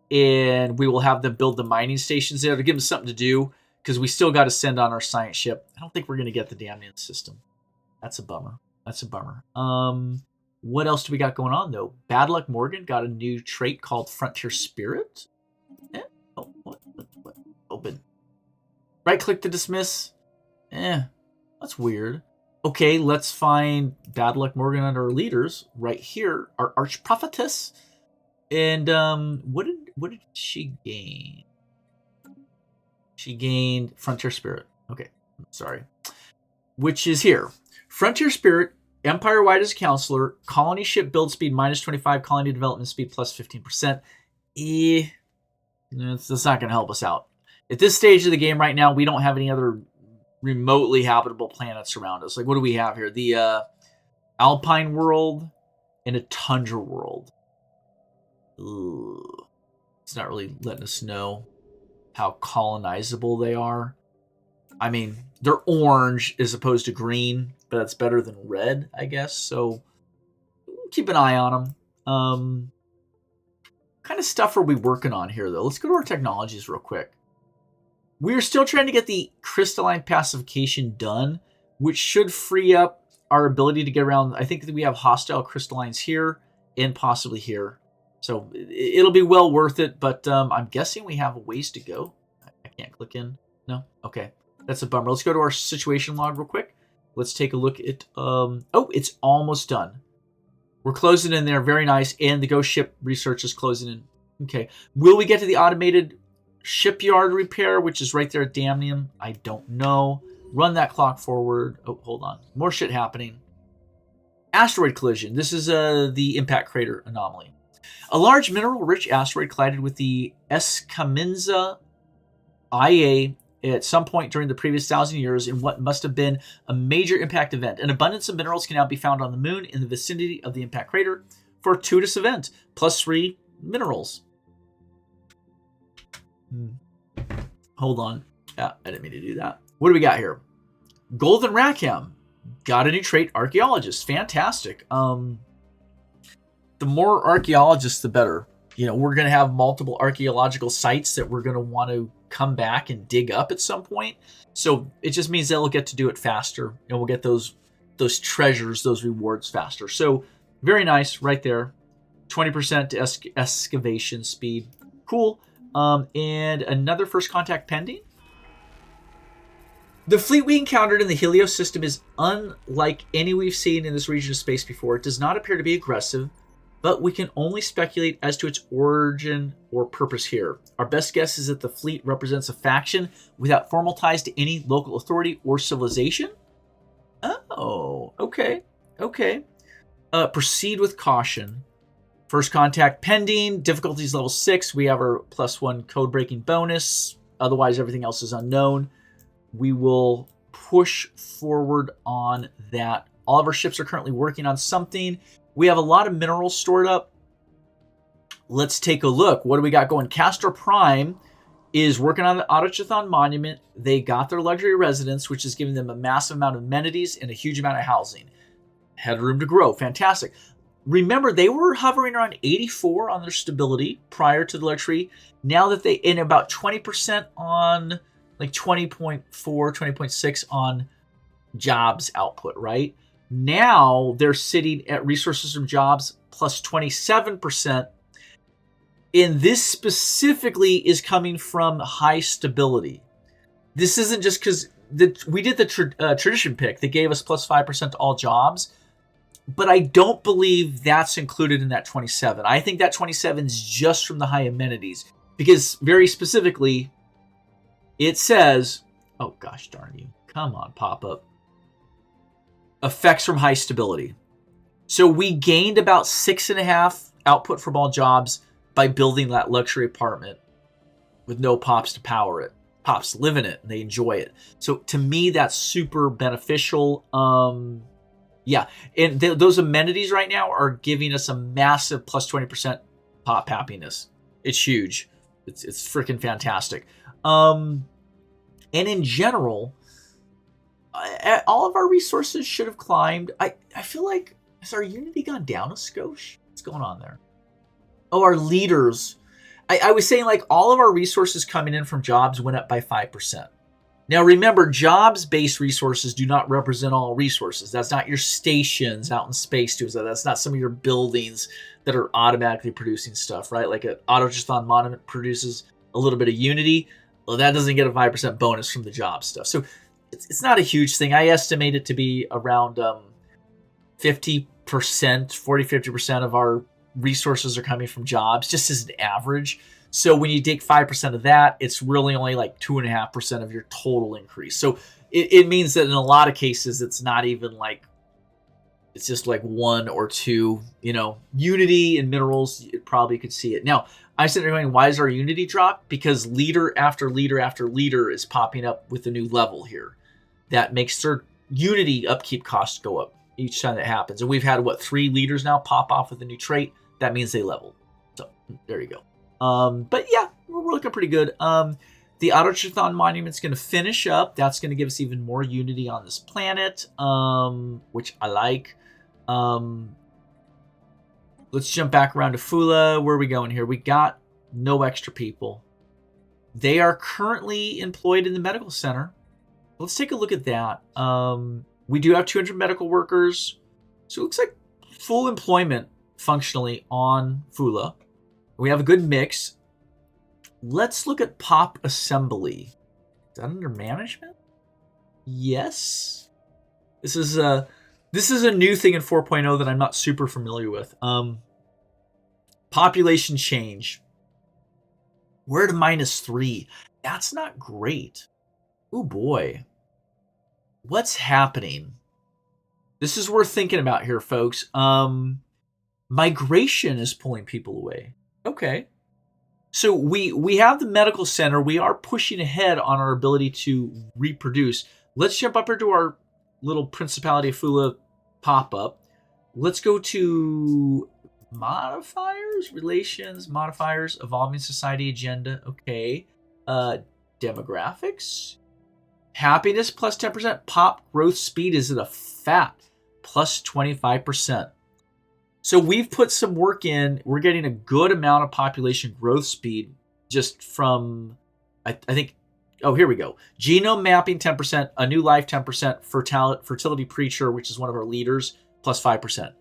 Speaker 1: and we will have them build the mining stations there to give them something to do, because we still got to send on our science ship. I don't think we're going to get the Damnian system. That's a bummer. What else do we got going on, though? Bad Luck Morgan got a new trait called Frontier Spirit. Oh, what? Open. Right-click to dismiss. That's weird. Okay, let's find Bad Luck Morgan under our leaders right here. Our Archprophetess. And what did she gain? She gained Frontier Spirit. Okay, sorry. Which is here. Frontier Spirit, Empire-wide as a counselor, colony ship build speed minus 25, colony development speed plus 15%. That's not going to help us out. At this stage of the game right now, we don't have any other remotely habitable planets around us. Like, what do we have here? The Alpine world and a Tundra world. Ugh. It's not really letting us know how colonizable they are. I mean, they're orange as opposed to green, but that's better than red, I guess. So keep an eye on them. What kind of stuff are we working on here, though? Let's go to our technologies real quick. We're still trying to get the crystalline pacification done, which should free up our ability to get around. I think that we have hostile crystallines here and possibly here. So it'll be well worth it, but I'm guessing we have a ways to go. I can't click in. No? Okay. That's a bummer. Let's go to our situation log real quick. Let's take a look at... oh, it's almost done. We're closing in there. Very nice. And the ghost ship research is closing in. Okay. Will we get to the automated shipyard repair, which is right there at Damnium? I don't know. Run that clock forward. Oh, hold on. More shit happening. Asteroid collision. This is the impact crater anomaly. A large mineral-rich asteroid collided with the Escaminza IA at some point during the previous 1,000 years in what must have been a major impact event. An abundance of minerals can now be found on the moon in the vicinity of the impact crater for a fortuitous event. +3 minerals. Hold on. I didn't mean to do that. What do we got here? Golden Rackham. Got a new trait, Archaeologist. Fantastic. The more archaeologists, the better. You know, we're going to have multiple archaeological sites that we're going to want to come back and dig up at some point. So it just means they'll get to do it faster, and we'll get those treasures, those rewards faster. So very nice right there. 20% to excavation speed. Cool. And another first contact pending. The fleet we encountered in the Helios system is unlike any we've seen in this region of space before. It does not appear to be aggressive, but we can only speculate as to its origin or purpose here. Our best guess is that the fleet represents a faction without formal ties to any local authority or civilization. Oh, okay. Proceed with caution. First contact pending. Difficulties level 6. We have our +1 code breaking bonus. Otherwise, everything else is unknown. We will push forward on that. All of our ships are currently working on something. We have a lot of minerals stored up. Let's take a look. What do we got going? Castor Prime is working on the Autochthon Monument. They got their luxury residence, which is giving them a massive amount of amenities and a huge amount of housing. Headroom to grow. Fantastic. Remember, they were hovering around 84 on their stability prior to the luxury. Now that they in about 20% on like 20.4, 20.6 on jobs output, right? Now they're sitting at resources from jobs plus 27%. And this specifically is coming from high stability. This isn't just because we did the tradition pick that gave us plus 5% to all jobs. but I don't believe that's included in that 27. I think that 27 is just from the high amenities, because very specifically, it says, oh gosh darn you, come on, pop up. Effects from high stability. So we gained about 6.5 output from all jobs by building that luxury apartment with no pops to power it. Pops live in it and they enjoy it. So to me, that's super beneficial. Yeah, and those amenities right now are giving us a massive plus 20% pop happiness. It's huge. It's freaking fantastic. And in general, all of our resources should have climbed. I feel like, has our unity gone down a skosh? What's going on there? Oh, our leaders. I was saying, like, all of our resources coming in from jobs went up by 5%. Now, remember, jobs-based resources do not represent all resources. That's not your stations out in space. That's not some of your buildings that are automatically producing stuff, right? Like an Autochthon monument produces a little bit of unity. Well, that doesn't get a 5% bonus from the job stuff. So it's not a huge thing. I estimate it to be around 50%, 40-50% of our resources are coming from jobs, just as an average. So when you take 5% of that, it's really only like 2.5% of your total increase. So it means that in a lot of cases, it's not even like, it's just like 1 or 2, unity and minerals, you probably could see it. Now, I'm sitting there going, why is our unity drop? Because leader after leader after leader is popping up with a new level here. That makes their unity upkeep costs go up each time that happens. And we've had, 3 leaders now pop off with a new trait. That means they level. So there you go. But yeah, we're looking pretty good. The Autochthon monument's going to finish up. That's going to give us even more unity on this planet, which I like. Let's jump back around to Fula. Where are we going here? We got no extra people. They are currently employed in the medical center. Let's take a look at that. We do have 200 medical workers. So it looks like full employment functionally on Fula. We have a good mix. Let's look at pop assembly. Is that under management? Yes. This is a new thing in 4.0 that I'm not super familiar with. Population change. We're at -3. That's not great. Oh boy. What's happening? This is worth thinking about here, folks. Migration is pulling people away. Okay. So we have the medical center. We are pushing ahead on our ability to reproduce. Let's jump up here to our little Principality of Fula pop-up. Let's go to modifiers, relations, modifiers, evolving society agenda. Okay. Demographics. Happiness plus 10%. Pop growth speed is at a fat plus 25%. So we've put some work in. We're getting a good amount of population growth speed just from, I think, oh, here we go. Genome mapping 10%, a new life 10%, fertility preacher, which is one of our leaders, plus 5%.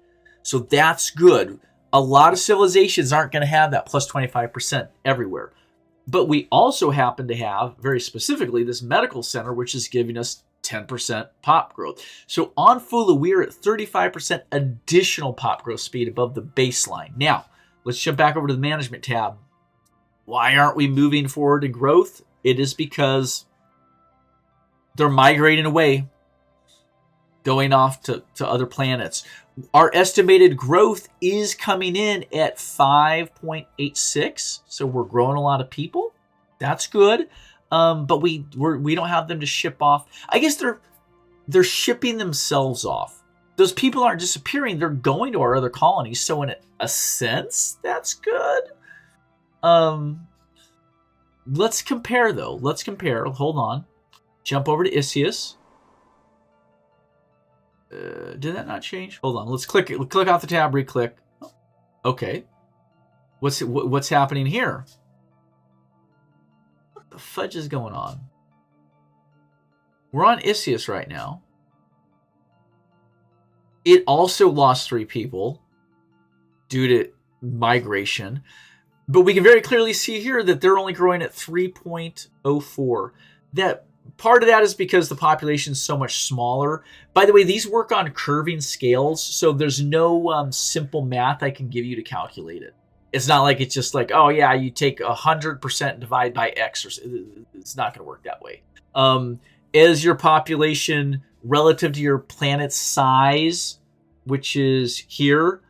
Speaker 1: So that's good. A lot of civilizations aren't going to have that plus 25% everywhere. But we also happen to have, very specifically, this medical center, which is giving us 10% pop growth. So on Fula, we're at 35% additional pop growth speed above the baseline. Now, let's jump back over to the management tab. Why aren't we moving forward in growth? It is because they're migrating away, going off to other planets. Our estimated growth is coming in at 5.86, so we're growing a lot of people. That's good. But we don't have them to ship off. I guess they're shipping themselves off. Those people aren't disappearing. They're going to our other colonies. So in a sense, that's good. Let's compare though. Let's compare. Hold on. Jump over to Isius. Did that not change? Hold on. Let's click it. Click off the tab. Re-click. Okay. What's happening here? What the fudge is going on? We're on Isius right now. It also lost 3 people due to migration. But we can very clearly see here that they're only growing at 3.04. That Part of that is because the population is so much smaller. By the way, these work on curving scales, so there's no simple math I can give you to calculate it. It's not like it's just like, oh yeah, you take 100% and divide by X. It's not going to work that way. Is your population relative to your planet's size, which is here,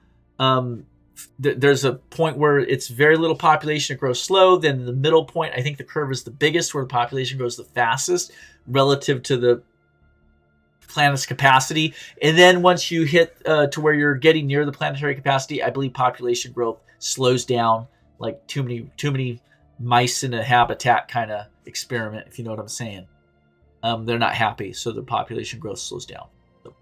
Speaker 1: there's a point where it's very little population, it grows slow. Then the middle point, I think the curve is the biggest, where the population grows the fastest relative to the planet's capacity. And then once you hit to where you're getting near the planetary capacity, I believe population growth slows down, like too many mice in a habitat kind of experiment, if you know what I'm saying. They're not happy, so the population growth slows down. So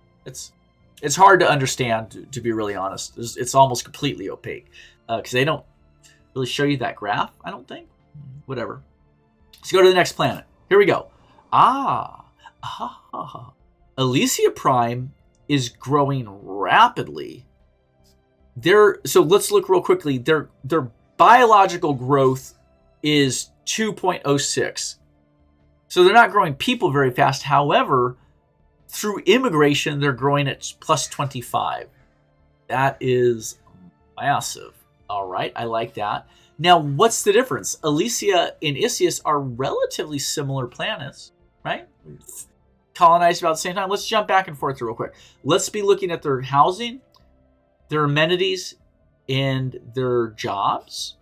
Speaker 1: it's hard to understand, to be really honest. It's almost completely opaque because they don't really show you that graph, I don't think. Whatever. Let's go to the next planet. Here we go. Elysia Prime is growing rapidly. So let's look real quickly. Their biological growth is 2.06. So they're not growing people very fast. However, through immigration, they're growing at plus 25. That is massive. All right, I like that. Now, what's the difference? Elysia and Isius are relatively similar planets, right? Colonized about the same time. Let's jump back and forth real quick. Let's be looking at their housing, their amenities, and their jobs.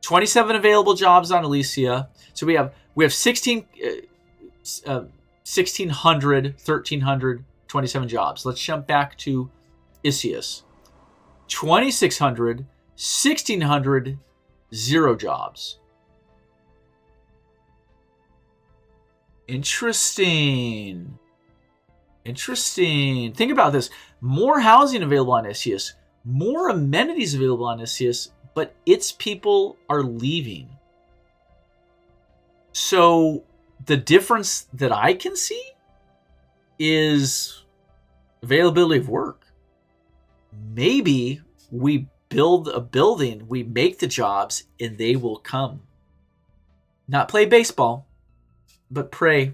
Speaker 1: 27 available jobs on Elysia. So we have 1,600, 1,300, 27 jobs. Let's jump back to Isius. 2,600, 1,600, 0 jobs. Interesting. Think about this. More housing available on Isius, more amenities available on Isius, but its people are leaving. So the difference that I can see is availability of work. Maybe we build a building, we make the jobs, and they will come. Not play baseball, but pray,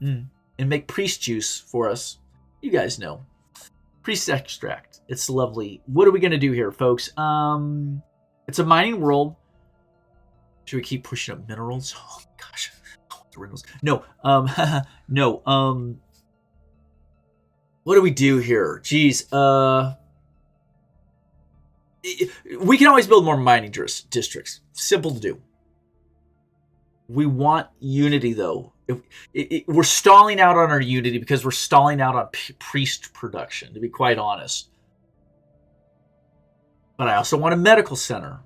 Speaker 1: and make priest juice for us. You guys know. Priest extract. It's lovely. What are we going to do here, folks? It's a mining world. Should we keep pushing up minerals? Oh, gosh. No. No. What do we do here? Geez. We can always build more mining districts. Simple to do. We want unity, though. We're stalling out on our unity because we're stalling out on priest production, to be quite honest. But I also want a medical center.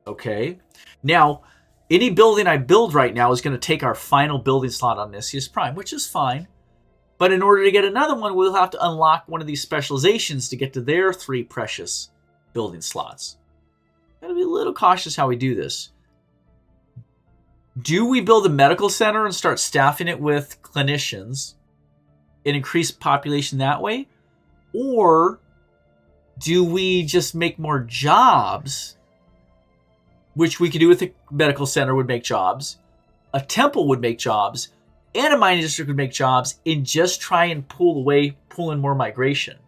Speaker 1: Okay. Now, any building I build right now is going to take our final building slot on Isius Prime, which is fine. But in order to get another one, we'll have to unlock one of these specializations to get to their 3 precious building slots. Gotta be a little cautious how we do this. Do we build a medical center and start staffing it with clinicians and increase population that way? Or do we just make more jobs, which we could do with a medical center would make jobs, a temple would make jobs, and a mining district would make jobs, and just try and pull in more migration?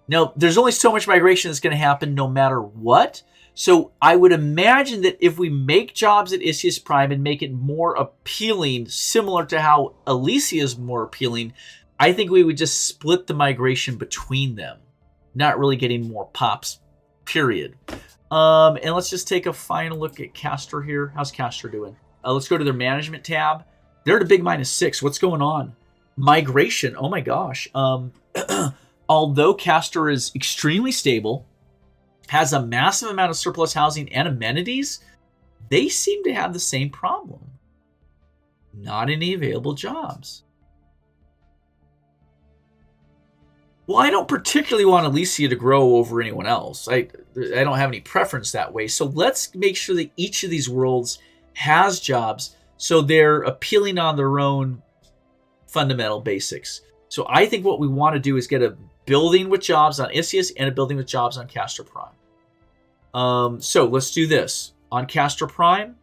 Speaker 1: Now, there's only so much migration that's going to happen no matter what. So I would imagine that if we make jobs at Isius Prime and make it more appealing, similar to how Elysia is more appealing, I think we would just split the migration between them. Not really getting more pops, period. And let's just take a final look at Castor here. How's Castor doing? Let's go to their management tab. They're at a big -6. What's going on? Migration. Oh my gosh. Although Castor is extremely stable, has a massive amount of surplus housing and amenities, they seem to have the same problem. Not any available jobs. Well, I don't particularly want Elysia to grow over anyone else. I don't have any preference that way. So let's make sure that each of these worlds has jobs so they're appealing on their own fundamental basics. So I think what we want to do is get a building with jobs on Isius and a building with jobs on Castor Prime. So let's do this. On Castor Prime,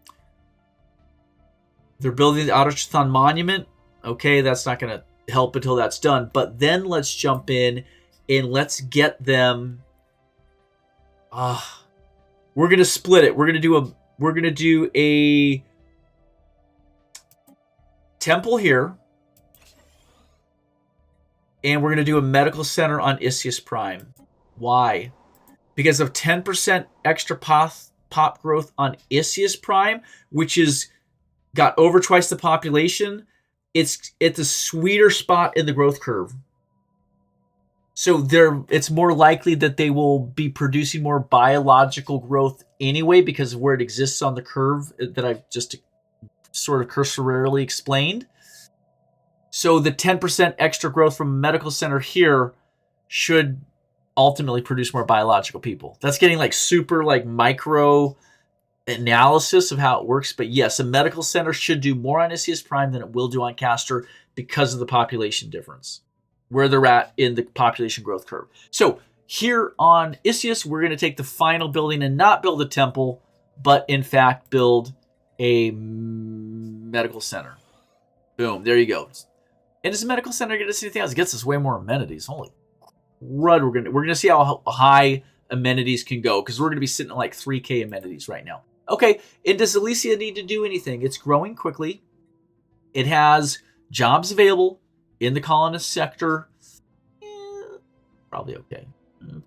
Speaker 1: They're building the Autochthon Monument. Okay, that's not going to help until that's done. But then let's jump in and let's get them. We're going to split it. We're going to do a temple here. And we're going to do a medical center on Isius Prime. Why? Because of 10% extra pop growth on Isius Prime, which is got over twice the population. It's a sweeter spot in the growth curve. So it's more likely that they will be producing more biological growth anyway because of where it exists on the curve that I've just sort of cursorily explained. So the 10% extra growth from a medical center here should ultimately produce more biological people. That's getting like super like micro analysis of how it works. But yes, a medical center should do more on Isius Prime than it will do on Castor because of the population difference, where they're at in the population growth curve. So here on Isius, we're going to take the final building and not build a temple, but in fact build a medical center. Boom, there you go. And does a medical center get us anything else? It gets us way more amenities. Holy crud, we're gonna see how high amenities can go, because we're gonna be sitting at like 3K amenities right now. Okay, and does Elysia need to do anything? It's growing quickly. It has jobs available in the colonist sector. Probably okay.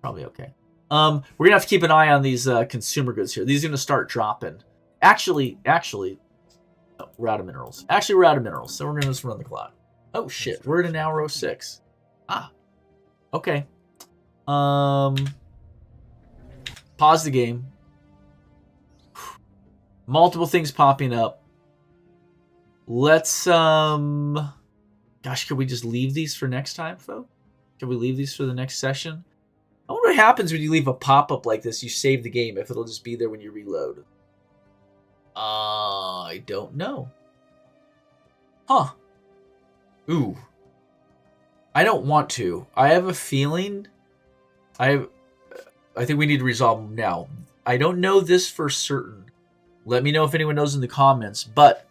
Speaker 1: Probably okay. We're gonna have to keep an eye on these consumer goods here. These are gonna start dropping. Actually, oh, we're out of minerals. We're out of minerals, so we're gonna just run the clock. Oh shit, we're at an hour 06. Okay. Pause the game. Multiple things popping up. Let's gosh, could we just leave these for next time, folks? Can we leave these for the next session? I wonder what happens when you leave a pop-up like this. You save the game, if it'll just be there when you reload. I don't know. Huh. Ooh. I don't want to. I have a feeling. I think we need to resolve them now. I don't know this for certain. Let me know if anyone knows in the comments. But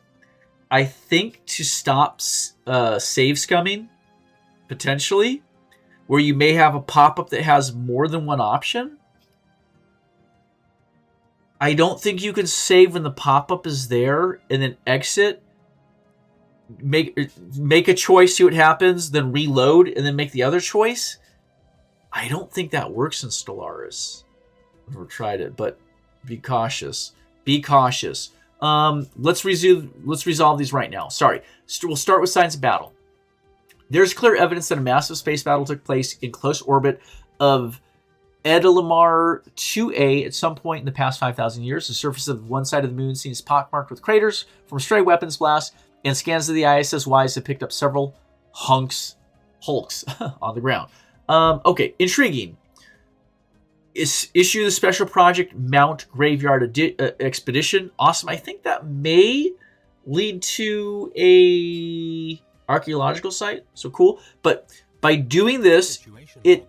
Speaker 1: I think to stop save scumming, potentially, where you may have a pop-up that has more than one option. I don't think you can save when the pop-up is there and then exit. Make a choice, see what happens, then reload, and then make the other choice. I don't think that works in Stellaris. I've never tried it, but be cautious. Be cautious. Let's resolve these right now. Sorry. We'll start with Science of Battle. There's clear evidence that a massive space battle took place in close orbit of Edelimar 2A at some point in the past 5,000 years. The surface of one side of the moon seems pockmarked with craters from stray weapons blasts, and scans of the ISS-Ys have picked up several hulks on the ground. Okay, intriguing. Issue the special project Mount Graveyard Expedition. Awesome. I think that may lead to a archaeological site. So cool. But by doing this, it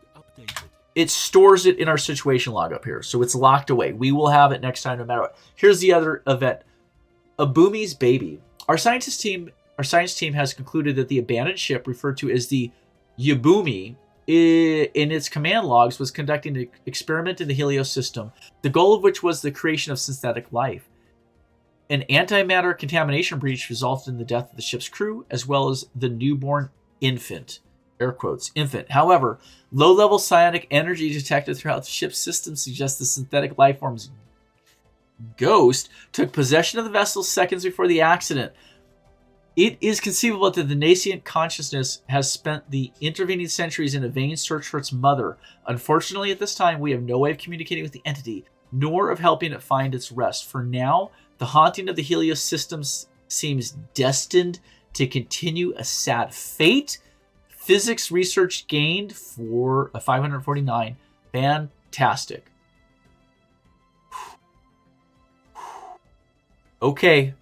Speaker 1: stores it in our situation log up here. So it's locked away. We will have it next time no matter what. Here's the other event. Abumi's Baby. Our science team has concluded that the abandoned ship referred to as the Yabumi in its command logs was conducting an experiment in the Helios system, the goal of which was the creation of synthetic life. An antimatter contamination breach resulted in the death of the ship's crew, as well as the newborn infant. Air quotes, infant. However, low-level psionic energy detected throughout the ship's system suggests the synthetic life form's ghost took possession of the vessel seconds before the accident. It is conceivable that the nascent consciousness has spent the intervening centuries in a vain search for its mother. Unfortunately, at this time, we have no way of communicating with the entity, nor of helping it find its rest. For now, the haunting of the Helios systems seems destined to continue a sad fate. Physics research gained for a 549. Fantastic. Okay.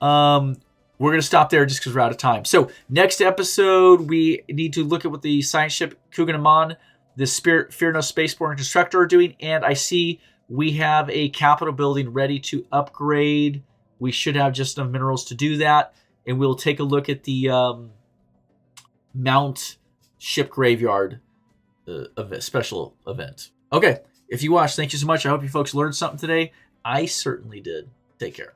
Speaker 1: We're going to stop there just because we're out of time. So next episode, we need to look at what the science ship Kugan Amon, the Fear No Spaceborne Constructor are doing. And I see we have a Capitol building ready to upgrade we should have just enough minerals to do that. And we'll take a look at the Mount Ship Graveyard special event. Okay, if you watched, thank you so much. I hope you folks learned something today. I certainly did. Take care.